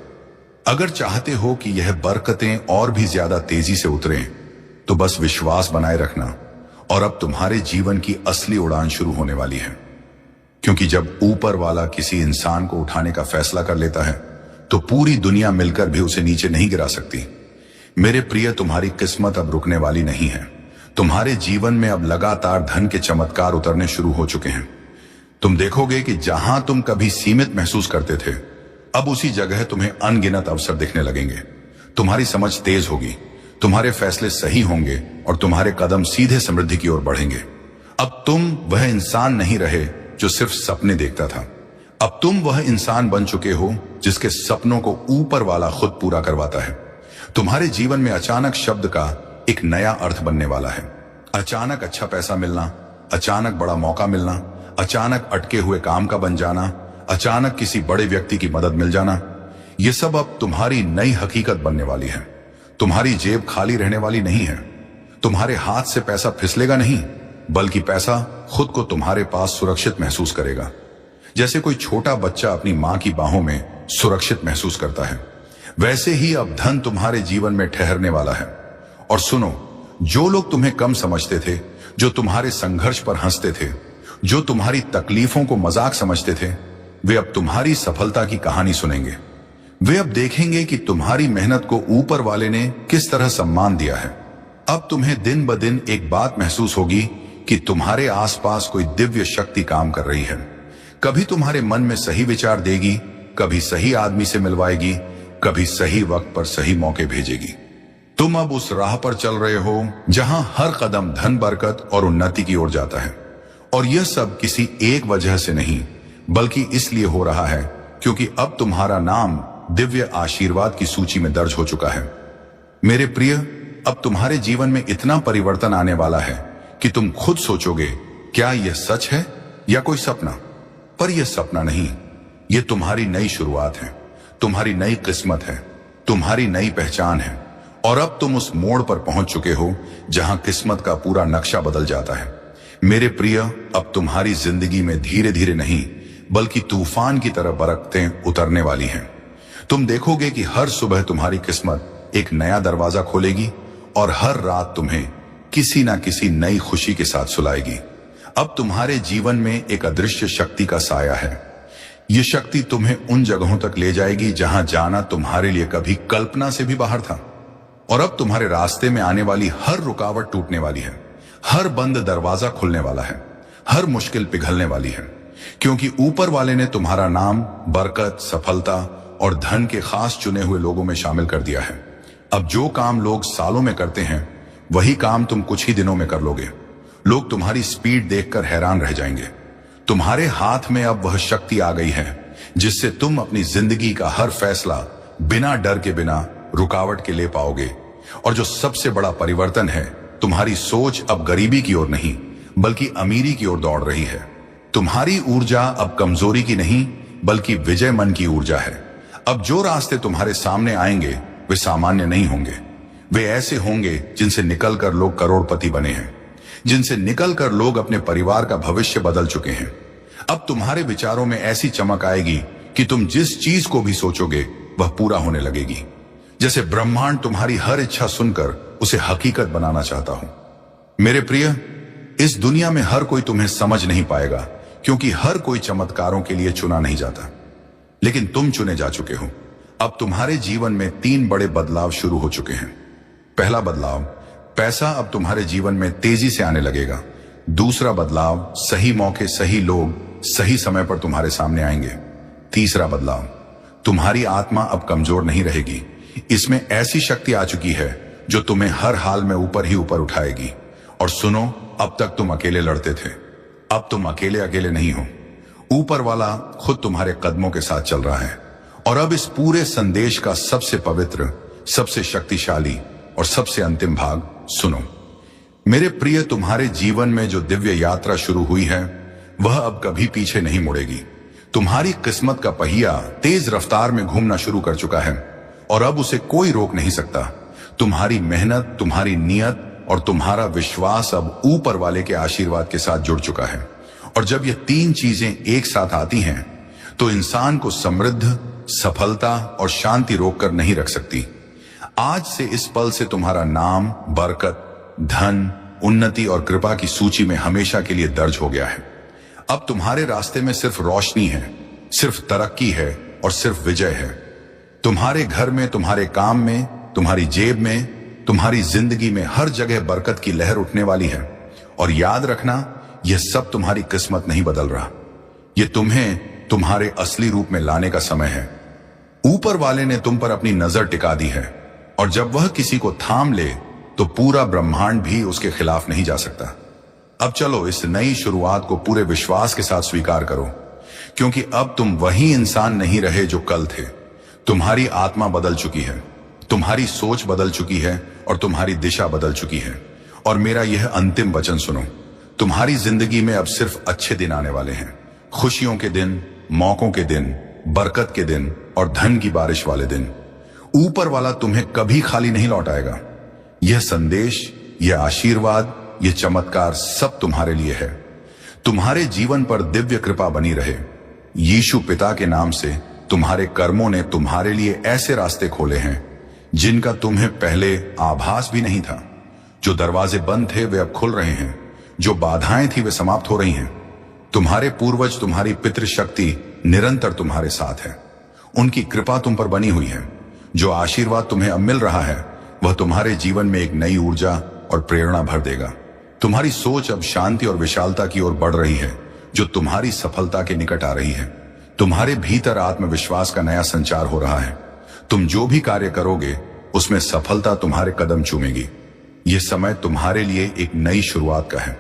अगर चाहते हो कि यह बरकतें और भी ज्यादा तेजी से उतरें तो बस विश्वास बनाए रखना, और अब तुम्हारे जीवन की असली उड़ान शुरू होने वाली है। क्योंकि जब ऊपर वाला किसी इंसान को उठाने का फैसला कर लेता है तो पूरी दुनिया मिलकर भी उसे नीचे नहीं गिरा सकती। मेरे प्रिय, तुम्हारी किस्मत अब रुकने वाली नहीं है। तुम्हारे जीवन में अब लगातार धन के चमत्कार उतरने शुरू हो चुके हैं। तुम देखोगे कि जहां तुम कभी सीमित महसूस करते थे अब उसी जगह तुम्हें अनगिनत अवसर दिखने लगेंगे। तुम्हारी समझ तेज होगी, तुम्हारे फैसले सही होंगे और तुम्हारे कदम सीधे समृद्धि की ओर बढ़ेंगे। अब तुम वह इंसान नहीं रहे जो सिर्फ सपने देखता था। अब तुम वह इंसान बन चुके हो जिसके सपनों को ऊपर वाला खुद पूरा करवाता है। तुम्हारे जीवन में अचानक शब्द का एक नया अर्थ बनने वाला है। अचानक अच्छा पैसा मिलना, अचानक बड़ा मौका मिलना, अचानक अटके हुए काम का बन जाना, अचानक किसी बड़े व्यक्ति की मदद मिल जाना, ये सब अब तुम्हारी नई हकीकत बनने वाली है। तुम्हारी जेब खाली रहने वाली नहीं है। तुम्हारे हाथ से पैसा फिसलेगा नहीं, बल्कि पैसा खुद को तुम्हारे पास सुरक्षित महसूस करेगा। जैसे कोई छोटा बच्चा अपनी मां की बाहों में सुरक्षित महसूस करता है, वैसे ही अब धन तुम्हारे जीवन में ठहरने वाला है। और सुनो, जो लोग तुम्हें कम समझते थे, जो तुम्हारे संघर्ष पर हंसते थे, जो तुम्हारी तकलीफों को मजाक समझते थे, वे अब तुम्हारी सफलता की कहानी सुनेंगे। वे अब देखेंगे कि तुम्हारी मेहनत को ऊपर वाले ने किस तरह सम्मान दिया है। अब तुम्हें दिन ब दिन एक बात महसूस होगी कि तुम्हारे आसपास कोई दिव्य शक्ति काम कर रही है। कभी तुम्हारे मन में सही विचार देगी, कभी सही आदमी से मिलवाएगी, कभी सही वक्त पर सही मौके भेजेगी। तुम अब उस राह पर चल रहे हो जहां हर कदम धन, बरकत और उन्नति की ओर जाता है। और यह सब किसी एक वजह से नहीं, बल्कि इसलिए हो रहा है क्योंकि अब तुम्हारा नाम दिव्य आशीर्वाद की सूची में दर्ज हो चुका है। मेरे प्रिय, अब तुम्हारे जीवन में इतना परिवर्तन आने वाला है कि तुम खुद सोचोगे, क्या यह सच है या कोई सपना? पर यह सपना नहीं, यह तुम्हारी नई शुरुआत है, तुम्हारी नई किस्मत है, तुम्हारी नई पहचान है। और अब तुम उस मोड़ पर पहुंच चुके हो जहां किस्मत का पूरा नक्शा बदल जाता है। मेरे प्रिय, अब तुम्हारी जिंदगी में धीरे धीरे नहीं, बल्कि तूफान की तरह बरकतें उतरने वाली हैं। तुम देखोगे कि हर सुबह तुम्हारी किस्मत एक नया दरवाजा खोलेगी और हर रात तुम्हें किसी ना किसी नई खुशी के साथ सुलाएगी। अब तुम्हारे जीवन में एक अदृश्य शक्ति का साया है। यह शक्ति तुम्हें उन जगहों तक ले जाएगी जहां जाना तुम्हारे लिए कभी कल्पना से भी बाहर था। और अब तुम्हारे रास्ते में आने वाली हर रुकावट टूटने वाली है, हर बंद दरवाजा खुलने वाला है, हर मुश्किल पिघलने वाली है, क्योंकि ऊपर वाले ने तुम्हारा नाम बरकत, सफलता और धन के खास चुने हुए लोगों में शामिल कर दिया है। अब जो काम लोग सालों में करते हैं वही काम तुम कुछ ही दिनों में कर लोगे। लोग तुम्हारी स्पीड देखकर हैरान रह जाएंगे। तुम्हारे हाथ में अब वह शक्ति आ गई है जिससे तुम अपनी जिंदगी का हर फैसला बिना डर के, बिना रुकावट के ले पाओगे। और जो सबसे बड़ा परिवर्तन है, तुम्हारी सोच अब गरीबी की ओर नहीं बल्कि अमीरी की ओर दौड़ रही है। तुम्हारी ऊर्जा अब कमजोरी की नहीं बल्कि विजय मन की ऊर्जा है। अब जो रास्ते तुम्हारे सामने आएंगे वे सामान्य नहीं होंगे। वे ऐसे होंगे जिनसे निकलकर लोग करोड़पति बने हैं, जिनसे निकलकर लोग अपने परिवार का भविष्य बदल चुके हैं। अब तुम्हारे विचारों में ऐसी चमक आएगी कि तुम जिस चीज को भी सोचोगे वह पूरा होने लगेगी। जैसे ब्रह्मांड तुम्हारी हर इच्छा सुनकर उसे हकीकत बनाना चाहता हूं। मेरे प्रिय, इस दुनिया में हर कोई तुम्हें समझ नहीं पाएगा, क्योंकि हर कोई चमत्कारों के लिए चुना नहीं जाता, लेकिन तुम चुने जा चुके हो। अब तुम्हारे जीवन में 3 बड़े बदलाव शुरू हो चुके हैं। पहला बदलाव, पैसा अब तुम्हारे जीवन में तेजी से आने लगेगा। दूसरा बदलाव, सही मौके, सही लोग सही समय पर तुम्हारे सामने आएंगे। तीसरा बदलाव, तुम्हारी आत्मा अब कमजोर नहीं रहेगी। इसमें ऐसी शक्ति आ चुकी है जो तुम्हें हर हाल में ऊपर ही ऊपर उठाएगी। और सुनो, अब तक तुम अकेले लड़ते थे, अब तुम अकेले अकेले नहीं हो। ऊपर वाला खुद तुम्हारे कदमों के साथ चल रहा है। और अब इस पूरे संदेश का सबसे पवित्र, सबसे शक्तिशाली और सबसे अंतिम भाग सुनो। मेरे प्रिय, तुम्हारे जीवन में जो दिव्य यात्रा शुरू हुई है वह अब कभी पीछे नहीं मुड़ेगी। तुम्हारी किस्मत का पहिया तेज रफ्तार में घूमना शुरू कर चुका है और अब उसे कोई रोक नहीं सकता। तुम्हारी मेहनत, तुम्हारी नियत और तुम्हारा विश्वास अब ऊपर वाले के आशीर्वाद के साथ जुड़ चुका है। और जब ये 3 चीजें एक साथ आती हैं तो इंसान को समृद्ध, सफलता और शांति रोककर नहीं रख सकती। आज से, इस पल से तुम्हारा नाम, बरकत, धन, उन्नति और कृपा की सूची में हमेशा के लिए दर्ज हो गया है। अब तुम्हारे रास्ते में सिर्फ रोशनी है, सिर्फ तरक्की है और सिर्फ विजय है। तुम्हारे घर में, तुम्हारे काम में, तुम्हारी जेब में, तुम्हारी जिंदगी में हर जगह बरकत की लहर उठने वाली है। और याद रखना, यह सब तुम्हारी किस्मत नहीं बदल रहा, यह तुम्हें तुम्हारे असली रूप में लाने का समय है। ऊपर वाले ने तुम पर अपनी नजर टिका दी है और जब वह किसी को थाम ले तो पूरा ब्रह्मांड भी उसके खिलाफ नहीं जा सकता। अब चलो, इस नई शुरुआत को पूरे विश्वास के साथ स्वीकार करो, क्योंकि अब तुम वही इंसान नहीं रहे जो कल थे। तुम्हारी आत्मा बदल चुकी है, तुम्हारी सोच बदल चुकी है और तुम्हारी दिशा बदल चुकी है। और मेरा यह अंतिम वचन सुनो, तुम्हारी जिंदगी में अब सिर्फ अच्छे दिन आने वाले हैं। खुशियों के दिन, मौकों के दिन, बरकत के दिन और धन की बारिश वाले दिन। ऊपर वाला तुम्हें कभी खाली नहीं लौटाएगा। यह संदेश, यह आशीर्वाद, यह चमत्कार सब तुम्हारे लिए है। तुम्हारे जीवन पर दिव्य कृपा बनी रहे। यीशु पिता के नाम से तुम्हारे कर्मों ने तुम्हारे लिए ऐसे रास्ते खोले हैं जिनका तुम्हें पहले आभास भी नहीं था। जो दरवाजे बंद थे वे अब खुल रहे हैं, जो बाधाएं थी वे समाप्त हो रही हैं। तुम्हारे पूर्वज, तुम्हारी पितृशक्ति निरंतर तुम्हारे साथ है। उनकी कृपा तुम पर बनी हुई है। जो आशीर्वाद तुम्हें अब मिल रहा है वह तुम्हारे जीवन में एक नई ऊर्जा और प्रेरणा भर देगा। तुम्हारी सोच अब शांति और विशालता की ओर बढ़ रही है, जो तुम्हारी सफलता के निकट आ रही है। तुम्हारे भीतर आत्मविश्वास का नया संचार हो रहा है। तुम जो भी कार्य करोगे उसमें सफलता तुम्हारे कदम चूमेगी। यह समय तुम्हारे लिए एक नई शुरुआत का है।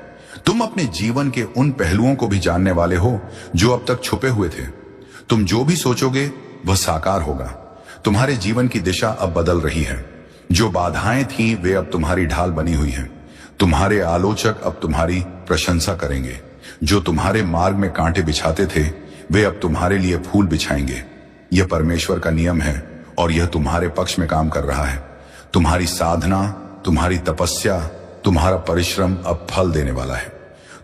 तुम अपने जीवन के उन पहलुओं को भी जानने वाले हो जो अब तक छुपे हुए थे। तुम जो भी सोचोगे वह साकार होगा। तुम्हारे जीवन की दिशा अब बदल रही है। जो बाधाएं थीं वे अब तुम्हारी ढाल बनी हुई हैं। तुम्हारे आलोचक अब तुम्हारी प्रशंसा करेंगे। जो तुम्हारे मार्ग में कांटे बिछाते थे वे अब तुम्हारे लिए फूल बिछाएंगे। यह परमेश्वर का नियम है और यह तुम्हारे पक्ष में काम कर रहा है। तुम्हारी साधना, तुम्हारी तपस्या, तुम्हारा परिश्रम अब फल देने वाला है।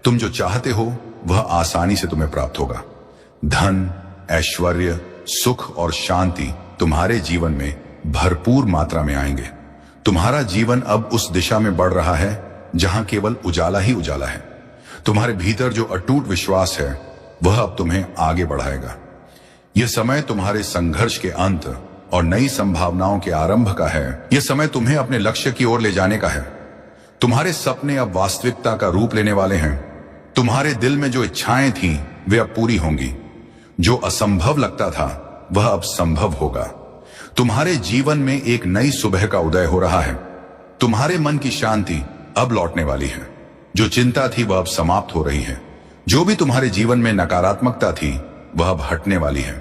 तुम जो चाहते हो वह आसानी से तुम्हें प्राप्त होगा। धन, ऐश्वर्य, सुख और शांति तुम्हारे जीवन में भरपूर मात्रा में आएंगे। तुम्हारा जीवन अब उस दिशा में बढ़ रहा है जहां केवल उजाला ही उजाला है। तुम्हारे भीतर जो अटूट विश्वास है वह अब तुम्हें आगे बढ़ाएगा। यह समय तुम्हारे संघर्ष के अंत और नई संभावनाओं के आरंभ का है। यह समय तुम्हें अपने लक्ष्य की ओर ले जाने का है। तुम्हारे सपने अब वास्तविकता का रूप लेने वाले हैं। तुम्हारे दिल में जो इच्छाएं थीं वे अब पूरी होंगी। जो असंभव लगता था वह अब संभव होगा। तुम्हारे जीवन में एक नई सुबह का उदय हो रहा है। तुम्हारे मन की शांति अब लौटने वाली है। जो चिंता थी वह अब समाप्त हो रही है। जो भी तुम्हारे जीवन में नकारात्मकता थी वह अब हटने वाली है।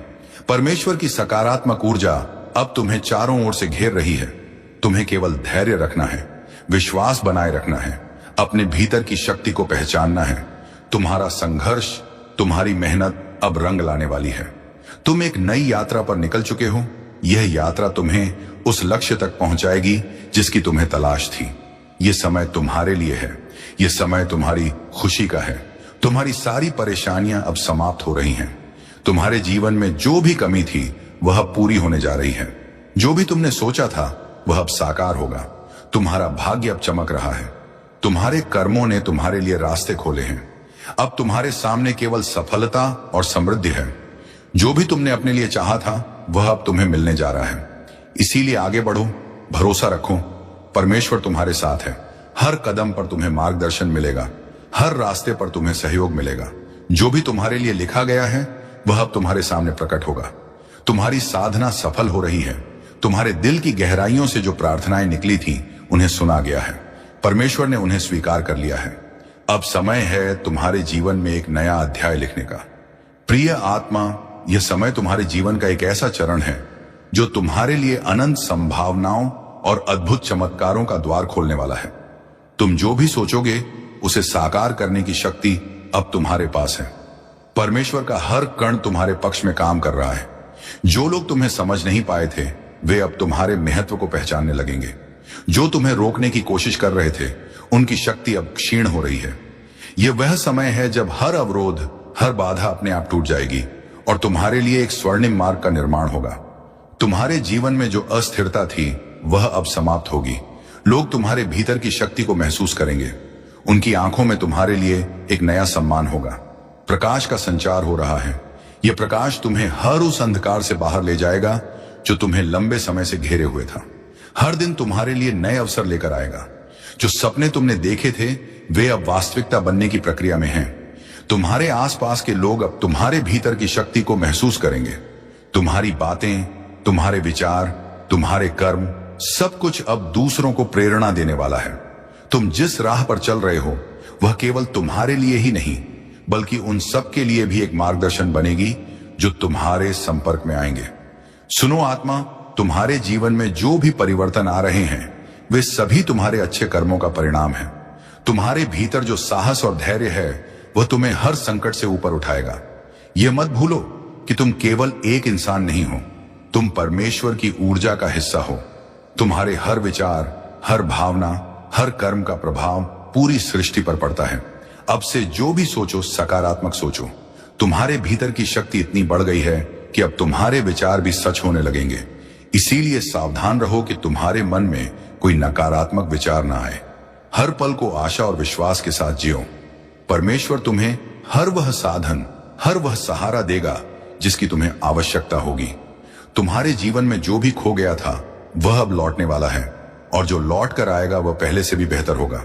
परमेश्वर की सकारात्मक ऊर्जा अब तुम्हें चारों ओर से घेर रही है। तुम्हें केवल धैर्य रखना है, विश्वास बनाए रखना है, अपने भीतर की शक्ति को पहचानना है। तुम्हारा संघर्ष, तुम्हारी मेहनत अब रंग लाने वाली है। तुम एक नई यात्रा पर निकल चुके हो। यह यात्रा तुम्हें उस लक्ष्य तक पहुंचाएगी जिसकी तुम्हें तलाश थी। यह समय तुम्हारे लिए है। यह समय तुम्हारी खुशी का है। तुम्हारी सारी परेशानियां अब समाप्त हो रही हैं। तुम्हारे जीवन में जो भी कमी थी वह अब पूरी होने जा रही है। जो भी तुमने सोचा था वह अब साकार होगा। तुम्हारा भाग्य अब चमक रहा है। तुम्हारे कर्मों ने तुम्हारे लिए रास्ते खोले हैं। अब तुम्हारे सामने केवल सफलता और समृद्धि है। जो भी तुमने अपने लिए चाहा था वह अब तुम्हें मिलने जा रहा है। इसीलिए आगे बढ़ो, भरोसा रखो, परमेश्वर तुम्हारे साथ है। हर कदम पर तुम्हें मार्गदर्शन मिलेगा, हर रास्ते पर तुम्हें सहयोग मिलेगा। जो भी तुम्हारे लिए लिखा गया है वह अब तुम्हारे सामने प्रकट होगा। तुम्हारी साधना सफल हो रही है। तुम्हारे दिल की गहराइयों से जो प्रार्थनाएं निकली थी उन्हें सुना गया है। परमेश्वर ने उन्हें स्वीकार कर लिया है। अब समय है तुम्हारे जीवन में एक नया अध्याय लिखने का। प्रिय आत्मा, यह समय तुम्हारे जीवन का एक ऐसा चरण है जो तुम्हारे लिए अनंत संभावनाओं और अद्भुत चमत्कारों का द्वार खोलने वाला है। तुम जो भी सोचोगे उसे साकार करने की शक्ति अब तुम्हारे पास है। परमेश्वर का हर कण तुम्हारे पक्ष में काम कर रहा है। जो लोग तुम्हें समझ नहीं पाए थे वे अब तुम्हारे महत्व को पहचानने लगेंगे। जो तुम्हें रोकने की कोशिश कर रहे थे उनकी शक्ति अब क्षीण हो रही है। यह वह समय है जब हर अवरोध, हर बाधा अपने आप टूट जाएगी और तुम्हारे लिए एक स्वर्णिम मार्ग का निर्माण होगा। तुम्हारे जीवन में जो अस्थिरता थी वह अब समाप्त होगी। लोग तुम्हारे भीतर की शक्ति को महसूस करेंगे। उनकी आंखों में तुम्हारे लिए एक नया सम्मान होगा। प्रकाश का संचार हो रहा है। यह प्रकाश तुम्हें हर उस अंधकार से बाहर ले जाएगा जो तुम्हें लंबे समय से घेरे हुए था। हर दिन तुम्हारे लिए नए अवसर लेकर आएगा। जो सपने तुमने देखे थे वे अब वास्तविकता बनने की प्रक्रिया में हैं। तुम्हारे आसपास के लोग अब तुम्हारे भीतर की शक्ति को महसूस करेंगे। तुम्हारी बातें, तुम्हारे विचार, तुम्हारे कर्म, सब कुछ अब दूसरों को प्रेरणा देने वाला है। तुम जिस राह पर चल रहे हो वह केवल तुम्हारे लिए ही नहीं बल्कि उन सब के लिए भी एक मार्गदर्शन बनेगी जो तुम्हारे संपर्क में आएंगे। सुनो आत्मा, तुम्हारे जीवन में जो भी परिवर्तन आ रहे हैं वे सभी तुम्हारे अच्छे कर्मों का परिणाम है। तुम्हारे भीतर जो साहस और धैर्य है वह तुम्हें हर संकट से ऊपर उठाएगा। यह मत भूलो कि तुम केवल एक इंसान नहीं हो, तुम परमेश्वर की ऊर्जा का हिस्सा हो। तुम्हारे हर विचार, हर भावना, हर कर्म का प्रभाव पूरी सृष्टि पर पड़ता है। अब से जो भी सोचो सकारात्मक सोचो। तुम्हारे भीतर की शक्ति इतनी बढ़ गई है कि अब तुम्हारे विचार भी सच होने लगेंगे। इसीलिए सावधान रहो कि तुम्हारे मन में कोई नकारात्मक विचार ना आए। हर पल को आशा और विश्वास के साथ जियो। परमेश्वर तुम्हें हर वह साधन, हर वह सहारा देगा जिसकी तुम्हें आवश्यकता होगी। तुम्हारे जीवन में जो भी खो गया था वह अब लौटने वाला है और जो लौट कर आएगा वह पहले से भी बेहतर होगा।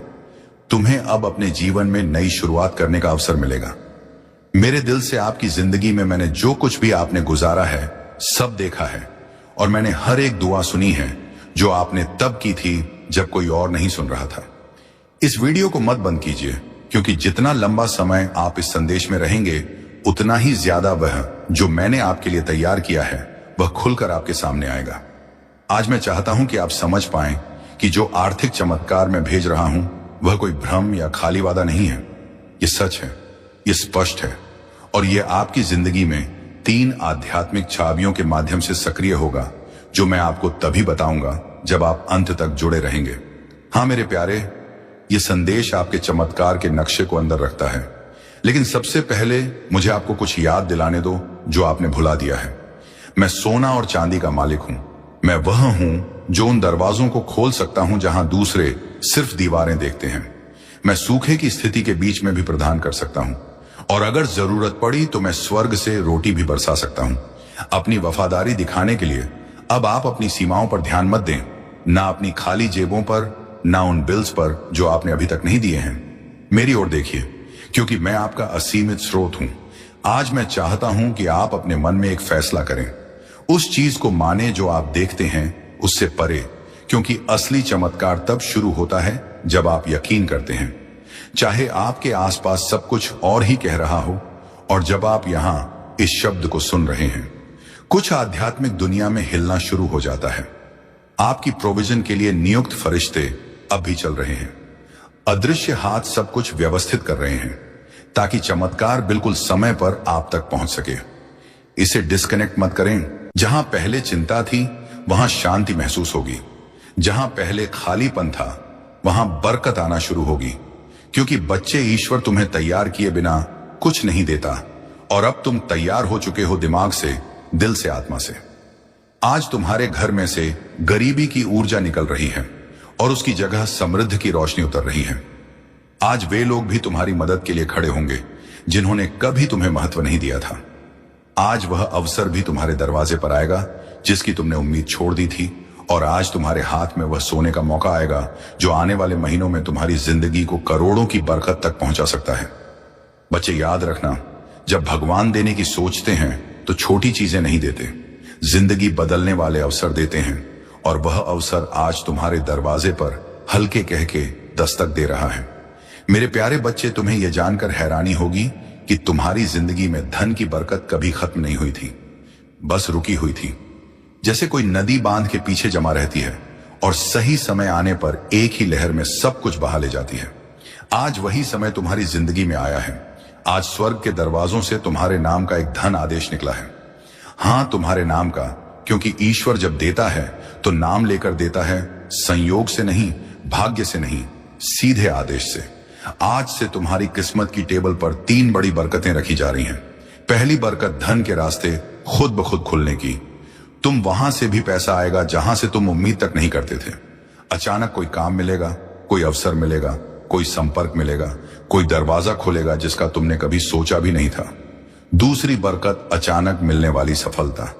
तुम्हें अब अपने जीवन में नई शुरुआत करने का अवसर मिलेगा। मेरे दिल से आपकी जिंदगी में मैंने जो कुछ भी आपने गुजारा है सब देखा है और मैंने हर एक दुआ सुनी है जो आपने तब की थी जब कोई और नहीं सुन रहा था। इस वीडियो को मत बंद कीजिए क्योंकि जितना लंबा समय आप इस संदेश में रहेंगे उतना ही ज्यादा वह जो मैंने आपके लिए तैयार किया है वह खुलकर आपके सामने आएगा। आज मैं चाहता हूं कि आप समझ पाएं कि जो आर्थिक चमत्कार मैं भेज रहा हूं वह कोई भ्रम या खाली वादा नहीं है। यह सच है, यह स्पष्ट है और यह आपकी जिंदगी में 3 आध्यात्मिक छाबियों के माध्यम से सक्रिय होगा जो मैं आपको तभी बताऊंगा जब आप अंत तक जुड़े रहेंगे। हाँ मेरे प्यारे, यह संदेश आपके चमत्कार के नक्शे को अंदर रखता है, लेकिन सबसे पहले मुझे आपको कुछ याद दिलाने दो जो आपने भुला दिया है। मैं सोना और चांदी का मालिक हूं। मैं वह हूं जो उन दरवाजों को खोल सकता हूं जहां दूसरे सिर्फ दीवारें देखते हैं। मैं सूखे की स्थिति के बीच में भी प्रदान कर सकता हूं और अगर जरूरत पड़ी तो मैं स्वर्ग से रोटी भी बरसा सकता हूं। अपनी वफादारी दिखाने के लिए अब आप अपनी सीमाओं पर ध्यान मत दें, ना अपनी खाली जेबों पर, ना उन बिल्स पर जो आपने अभी तक नहीं दिए हैं। मेरी ओर देखिए क्योंकि मैं आपका असीमित स्रोत हूं। आज मैं चाहता हूं कि आप अपने मन में एक फैसला करें। उस चीज को माने जो आप देखते हैं उससे परे, क्योंकि असली चमत्कार तब शुरू होता है जब आप यकीन करते हैं। चाहे आपके आसपास सब कुछ और ही कह रहा हो और जब आप यहां इस शब्द को सुन रहे हैं, कुछ आध्यात्मिक दुनिया में हिलना शुरू हो जाता है। आपकी प्रोविजन के लिए नियुक्त फरिश्ते अब भी चल रहे हैं। अदृश्य हाथ सब कुछ व्यवस्थित कर रहे हैं ताकि चमत्कार बिल्कुल समय पर आप तक पहुंच सके। इसे डिस्कनेक्ट मत करें। जहां पहले चिंता थी वहां शांति महसूस होगी। जहां पहले खालीपन था वहां बरकत आना शुरू होगी, क्योंकि बच्चे ईश्वर तुम्हें तैयार किए बिना कुछ नहीं देता और अब तुम तैयार हो चुके हो, दिमाग से, दिल से, आत्मा से। आज तुम्हारे घर में से गरीबी की ऊर्जा निकल रही है और उसकी जगह समृद्धि की रोशनी उतर रही है। आज वे लोग भी तुम्हारी मदद के लिए खड़े होंगे जिन्होंने कभी तुम्हें महत्व नहीं दिया था। आज वह अवसर भी तुम्हारे दरवाजे पर आएगा जिसकी तुमने उम्मीद छोड़ दी थी, और आज तुम्हारे हाथ में वह सोने का मौका आएगा जो आने वाले महीनों में तुम्हारी जिंदगी को करोड़ों की बरकत तक पहुंचा सकता है। बच्चे याद रखना, जब भगवान देने की सोचते हैं तो छोटी चीजें नहीं देते, जिंदगी बदलने वाले अवसर देते हैं, और वह अवसर आज तुम्हारे दरवाजे पर हल्के कह के दस्तक दे रहा है। मेरे प्यारे बच्चे, तुम्हें यह जानकर हैरानी होगी कि तुम्हारी जिंदगी में धन की बरकत कभी खत्म नहीं हुई थी, बस रुकी हुई थी। जैसे कोई नदी बांध के पीछे जमा रहती है और सही समय आने पर एक ही लहर में सब कुछ बहा ले जाती है। आज वही समय तुम्हारी जिंदगी में आया है। आज स्वर्ग के दरवाजों से तुम्हारे नाम का एक धन आदेश निकला है। हां, तुम्हारे नाम का, क्योंकि ईश्वर जब देता है तो नाम लेकर देता है, संयोग से नहीं, भाग्य से नहीं, सीधे आदेश से। आज से तुम्हारी किस्मत की टेबल पर 3 बड़ी बरकतें रखी जा रही हैं। पहली बरकत धन के रास्ते खुद ब खुद खुलने की। तुम वहां से भी पैसा आएगा जहां से तुम उम्मीद तक नहीं करते थे। अचानक कोई काम मिलेगा, कोई अवसर मिलेगा, कोई संपर्क मिलेगा, कोई दरवाजा खुलेगा जिसका तुमने कभी सोचा भी नहीं था। दूसरी बरकत अचानक मिलने वाली सफलता।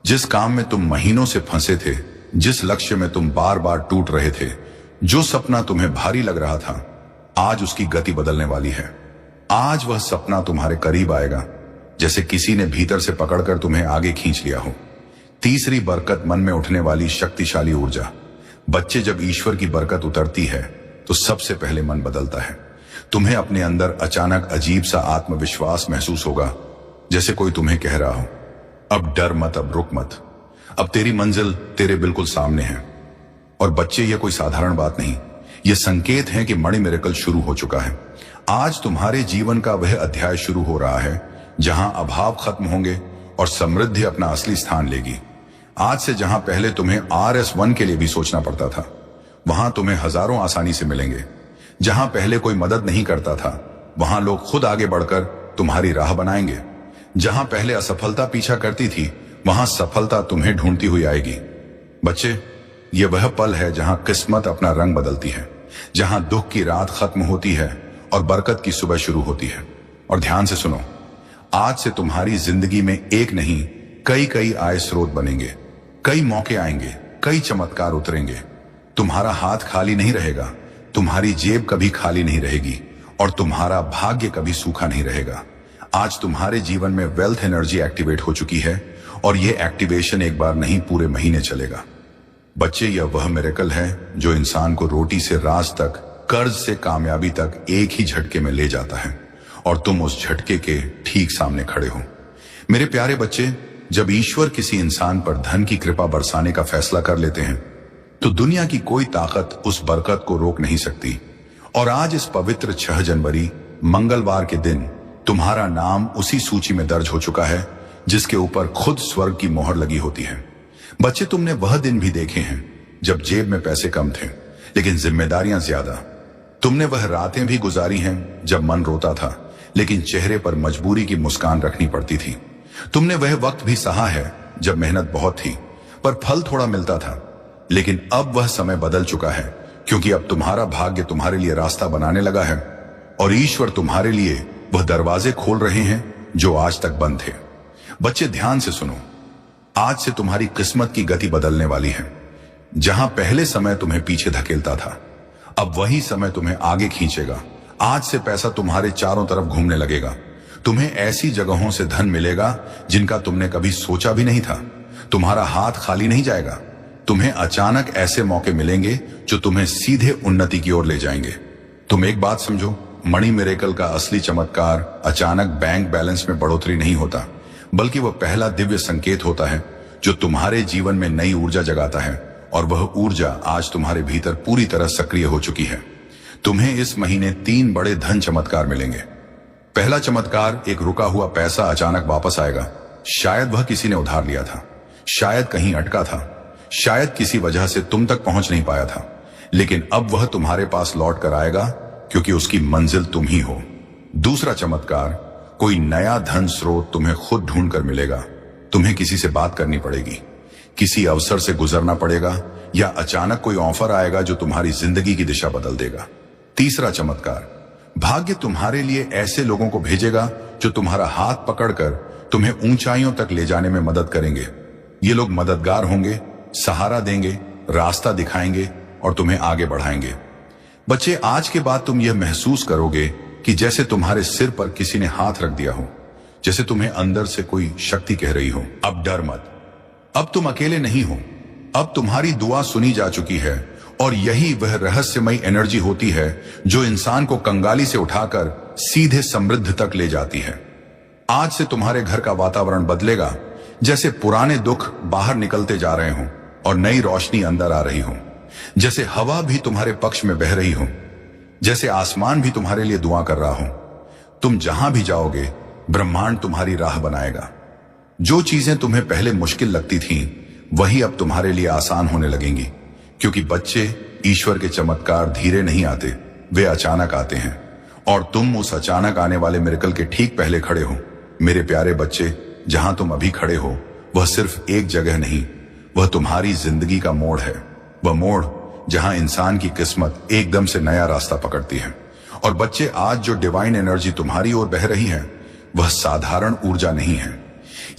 जिस काम में तुम महीनों से फंसे थे, जिस लक्ष्य में तुम बार बार टूट रहे थे, जो सपना तुम्हें भारी लग रहा था, आज उसकी गति बदलने वाली है। आज वह सपना तुम्हारे करीब आएगा जैसे किसी ने भीतर से पकड़कर तुम्हें आगे खींच लिया हो। तीसरी बरकत मन में उठने वाली शक्तिशाली ऊर्जा। बच्चे, जब ईश्वर की बरकत उतरती है तो सबसे पहले मन बदलता है। तुम्हें अपने अंदर अचानक अजीब सा आत्मविश्वास महसूस होगा, जैसे कोई तुम्हें कह रहा हो, अब डर मत, अब रुक मत, अब तेरी मंजिल तेरे बिल्कुल सामने है। और बच्चे, यह कोई साधारण बात नहीं, यह संकेत है कि मणि मिरेकल शुरू हो चुका है। आज तुम्हारे जीवन का वह अध्याय शुरू हो रहा है जहां अभाव खत्म होंगे और समृद्धि अपना असली स्थान लेगी। आज से जहां पहले तुम्हें RS1 के लिए भी सोचना पड़ता था, वहां तुम्हें हजारों आसानी से मिलेंगे। जहां पहले कोई मदद नहीं करता था, वहां लोग खुद आगे बढ़कर तुम्हारी राह बनाएंगे। जहां पहले असफलता पीछा करती थी, वहां सफलता तुम्हें ढूंढती हुई आएगी। बच्चे, यह वह पल है जहां किस्मत अपना रंग बदलती है, जहां दुख की रात खत्म होती है और बरकत की सुबह शुरू होती है। और ध्यान से सुनो, आज से तुम्हारी जिंदगी में एक नहीं, कई आय स्रोत बनेंगे, कई मौके आएंगे, कई चमत्कार उतरेंगे। तुम्हारा हाथ खाली नहीं रहेगा, तुम्हारी जेब कभी खाली नहीं रहेगी, और तुम्हारा भाग्य कभी सूखा नहीं रहेगा। आज तुम्हारे जीवन में वेल्थ एनर्जी एक्टिवेट हो चुकी है, और यह एक्टिवेशन एक बार नहीं, पूरे महीने चलेगा। बच्चे, यह वह मिरेकल है जो इंसान को रोटी से राज तक, कर्ज से कामयाबी तक एक ही झटके में ले जाता है, और तुम उस झटके के ठीक सामने खड़े हो। मेरे प्यारे बच्चे, जब ईश्वर किसी इंसान पर धन की कृपा बरसाने का फैसला कर लेते हैं तो दुनिया की कोई ताकत उस बरकत को रोक नहीं सकती। और आज इस पवित्र 6 जनवरी मंगलवार के दिन तुम्हारा नाम उसी सूची में दर्ज हो चुका है जिसके ऊपर खुद स्वर्ग की मोहर लगी होती है। बच्चे, तुमने वह दिन भी देखे हैं जब जेब में पैसे कम थे लेकिन जिम्मेदारियां ज्यादा। तुमने वह रातें भी गुजारी हैं जब मन रोता था लेकिन चेहरे पर मजबूरी की मुस्कान रखनी पड़ती थी। तुमने वह वक्त भी सहा है जब मेहनत बहुत थी पर फल थोड़ा मिलता था। लेकिन अब वह समय बदल चुका है, क्योंकि अब तुम्हारा भाग्य तुम्हारे लिए रास्ता बनाने लगा है, और ईश्वर तुम्हारे लिए वह दरवाजे खोल रहे हैं जो आज तक बंद थे। बच्चे, ध्यान से सुनो, आज से तुम्हारी किस्मत की गति बदलने वाली है। जहां पहले समय तुम्हें पीछे धकेलता था, अब वही समय तुम्हें आगे खींचेगा। आज से पैसा तुम्हारे चारों तरफ घूमने लगेगा। तुम्हें ऐसी जगहों से धन मिलेगा जिनका तुमने कभी सोचा भी नहीं था। तुम्हारा हाथ खाली नहीं जाएगा। तुम्हें अचानक ऐसे मौके मिलेंगे जो तुम्हें सीधे उन्नति की ओर ले जाएंगे। तुम एक बात समझो, मणि मिरेकल का असली चमत्कार अचानक बैंक बैलेंस में बढ़ोतरी नहीं होता, बल्कि वह पहला दिव्य संकेत होता है जो तुम्हारे जीवन में नई ऊर्जा जगाता है, और वह ऊर्जा आज तुम्हारे भीतर पूरी तरह सक्रिय हो चुकी है। तुम्हें इस महीने 3 बड़े धन चमत्कार मिलेंगे। पहला चमत्कार, एक रुका हुआ पैसा अचानक वापस आएगा। शायद वह किसी ने उधार लिया था, शायद कहीं अटका था, शायद किसी वजह से तुम तक पहुंच नहीं पाया था, लेकिन अब वह तुम्हारे पास लौट कर आएगा क्योंकि उसकी मंजिल तुम ही हो। दूसरा चमत्कार, कोई नया धन स्रोत तुम्हें खुद ढूंढ कर मिलेगा। तुम्हें किसी से बात करनी पड़ेगी, किसी अवसर से गुजरना पड़ेगा, या अचानक कोई ऑफर आएगा जो तुम्हारी जिंदगी की दिशा बदल देगा। तीसरा चमत्कार, भाग्य तुम्हारे लिए ऐसे लोगों को भेजेगा जो तुम्हारा हाथ पकड़कर तुम्हें ऊंचाइयों तक ले जाने में मदद करेंगे। ये लोग मददगार होंगे, सहारा देंगे, रास्ता दिखाएंगे और तुम्हें आगे बढ़ाएंगे। बच्चे, आज के बाद तुम यह महसूस करोगे कि जैसे तुम्हारे सिर पर किसी ने हाथ रख दिया हो, जैसे तुम्हें अंदर से कोई शक्ति कह रही हो, अब डर मत, अब तुम अकेले नहीं हो, अब तुम्हारी दुआ सुनी जा चुकी है। और यही वह रहस्यमयी एनर्जी होती है जो इंसान को कंगाली से उठाकर सीधे समृद्ध तक ले जाती है। आज से तुम्हारे घर का वातावरण बदलेगा, जैसे पुराने दुख बाहर निकलते जा रहे हों और नई रोशनी अंदर आ रही हो, जैसे हवा भी तुम्हारे पक्ष में बह रही हो, जैसे आसमान भी तुम्हारे लिए दुआ कर रहा हो। तुम जहां भी जाओगे, ब्रह्मांड तुम्हारी राह बनाएगा। जो चीजें तुम्हें पहले मुश्किल लगती थीं, वही अब तुम्हारे लिए आसान होने लगेंगी, क्योंकि बच्चे, ईश्वर के चमत्कार धीरे नहीं आते, वे अचानक आते हैं और तुम उस अचानक आने वाले मिरेकल के ठीक पहले खड़े हो। मेरे प्यारे बच्चे, जहां तुम अभी खड़े हो वह सिर्फ एक जगह नहीं, वह तुम्हारी जिंदगी का मोड़ है। वह मोड़ जहां इंसान की किस्मत एकदम से नया रास्ता पकड़ती है। और बच्चे, आज जो डिवाइन एनर्जी तुम्हारी ओर बह रही है, वह साधारण ऊर्जा नहीं है।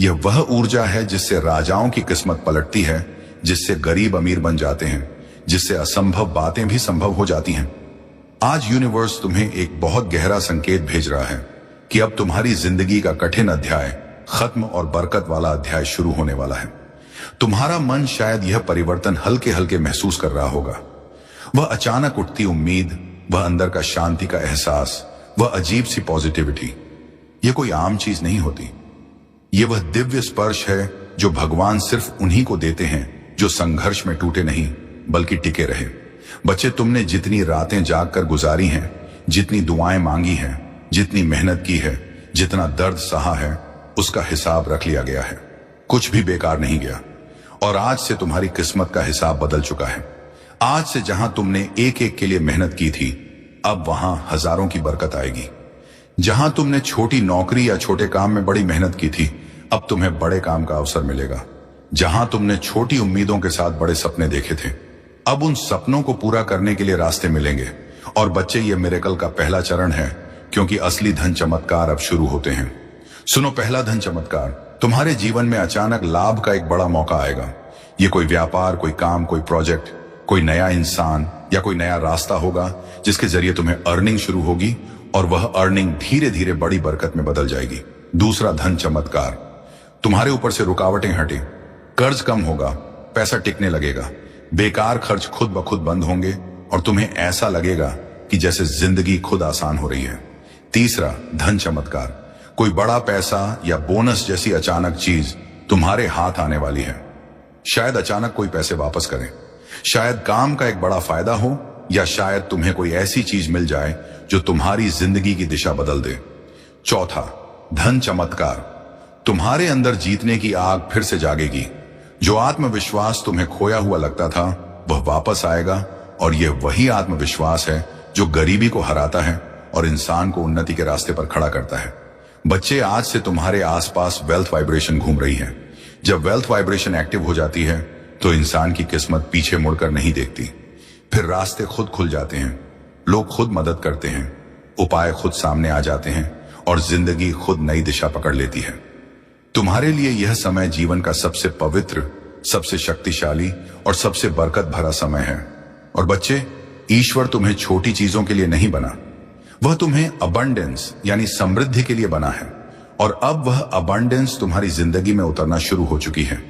यह वह ऊर्जा है जिससे राजाओं की किस्मत पलटती है, जिससे गरीब अमीर बन जाते हैं, जिससे असंभव बातें भी संभव हो जाती हैं। आज यूनिवर्स तुम्हें एक बहुत गहरा संकेत भेज रहा है कि अब तुम्हारी जिंदगी का कठिन अध्याय खत्म और बरकत वाला अध्याय शुरू होने वाला है। तुम्हारा मन शायद यह परिवर्तन हल्के हल्के महसूस कर रहा होगा। वह अचानक उठती उम्मीद, वह अंदर का शांति का एहसास, वह अजीब सी पॉजिटिविटी, यह कोई आम चीज नहीं होती। यह वह दिव्य स्पर्श है जो भगवान सिर्फ उन्हीं को देते हैं जो संघर्ष में टूटे नहीं बल्कि टिके रहे। बच्चे, तुमने जितनी रातें जागकर गुजारी हैं, जितनी दुआएं मांगी हैं, जितनी मेहनत की है, जितना दर्द सहा है, उसका हिसाब रख लिया गया है। कुछ भी बेकार नहीं गया। और आज से तुम्हारी किस्मत का हिसाब बदल चुका है। आज से जहां तुमने एक एक के लिए मेहनत की थी, अब वहां हजारों की बरकत आएगी। जहां तुमने छोटी नौकरी या छोटे काम में बड़ी मेहनत की थी, अब तुम्हें बड़े काम का अवसर मिलेगा। जहां तुमने छोटी उम्मीदों के साथ बड़े सपने देखे थे, अब उन सपनों को पूरा करने के लिए रास्ते मिलेंगे। और बच्चे, ये मिरेकल का पहला चरण है, क्योंकि असली धन चमत्कार अब शुरू होते हैं। सुनो, पहला धन चमत्कार, तुम्हारे जीवन में अचानक लाभ का एक बड़ा मौका आएगा। ये कोई व्यापार, कोई काम, कोई प्रोजेक्ट, कोई नया इंसान या कोई नया रास्ता होगा जिसके जरिए तुम्हें अर्निंग शुरू होगी और वह अर्निंग धीरे धीरे बड़ी बरकत में बदल जाएगी। दूसरा धन चमत्कार, तुम्हारे ऊपर से रुकावटें हटे, कर्ज कम होगा, पैसा टिकने लगेगा, बेकार खर्च खुद ब खुद बंद होंगे और तुम्हें ऐसा लगेगा कि जैसे जिंदगी खुद आसान हो रही है। तीसरा धन चमत्कार, कोई बड़ा पैसा या बोनस जैसी अचानक चीज तुम्हारे हाथ आने वाली है। शायद अचानक कोई पैसे वापस करें, शायद काम का एक बड़ा फायदा हो, या शायद तुम्हें कोई ऐसी चीज मिल जाए जो तुम्हारी जिंदगी की दिशा बदल दे। चौथा धन चमत्कार, तुम्हारे अंदर जीतने की आग फिर से जागेगी। जो आत्मविश्वास तुम्हें खोया हुआ लगता था, वह वापस आएगा। और यह वही आत्मविश्वास है जो गरीबी को हराता है और इंसान को उन्नति के रास्ते पर खड़ा करता है। बच्चे, आज से तुम्हारे आसपास वेल्थ वाइब्रेशन घूम रही है। जब वेल्थ वाइब्रेशन एक्टिव हो जाती है तो इंसान की किस्मत पीछे मुड़कर नहीं देखती। फिर रास्ते खुद खुल जाते हैं, लोग खुद मदद करते हैं, उपाय खुद सामने आ जाते हैं और जिंदगी खुद नई दिशा पकड़ लेती है। तुम्हारे लिए यह समय जीवन का सबसे पवित्र, सबसे शक्तिशाली और सबसे बरकत भरा समय है। और बच्चे, ईश्वर तुम्हें छोटी चीजों के लिए नहीं बना, वह तुम्हें अबंडेंस यानी समृद्धि के लिए बना है। और अब वह अबंडेंस तुम्हारी जिंदगी में उतरना शुरू हो चुकी है।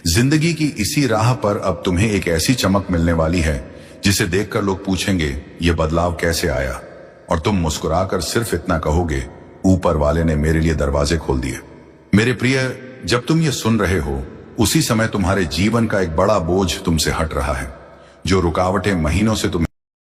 जिंदगी की इसी राह पर अब तुम्हें एक ऐसी चमक मिलने वाली है जिसे देखकर लोग पूछेंगे, यह बदलाव कैसे आया? और तुम मुस्कुराकर सिर्फ इतना कहोगे, ऊपर वाले ने मेरे लिए दरवाजे खोल दिए। मेरे प्रिय, जब तुम ये सुन रहे हो, उसी समय तुम्हारे जीवन का एक बड़ा बोझ तुमसे हट रहा है। जो रुकावटें महीनों से तुम्हें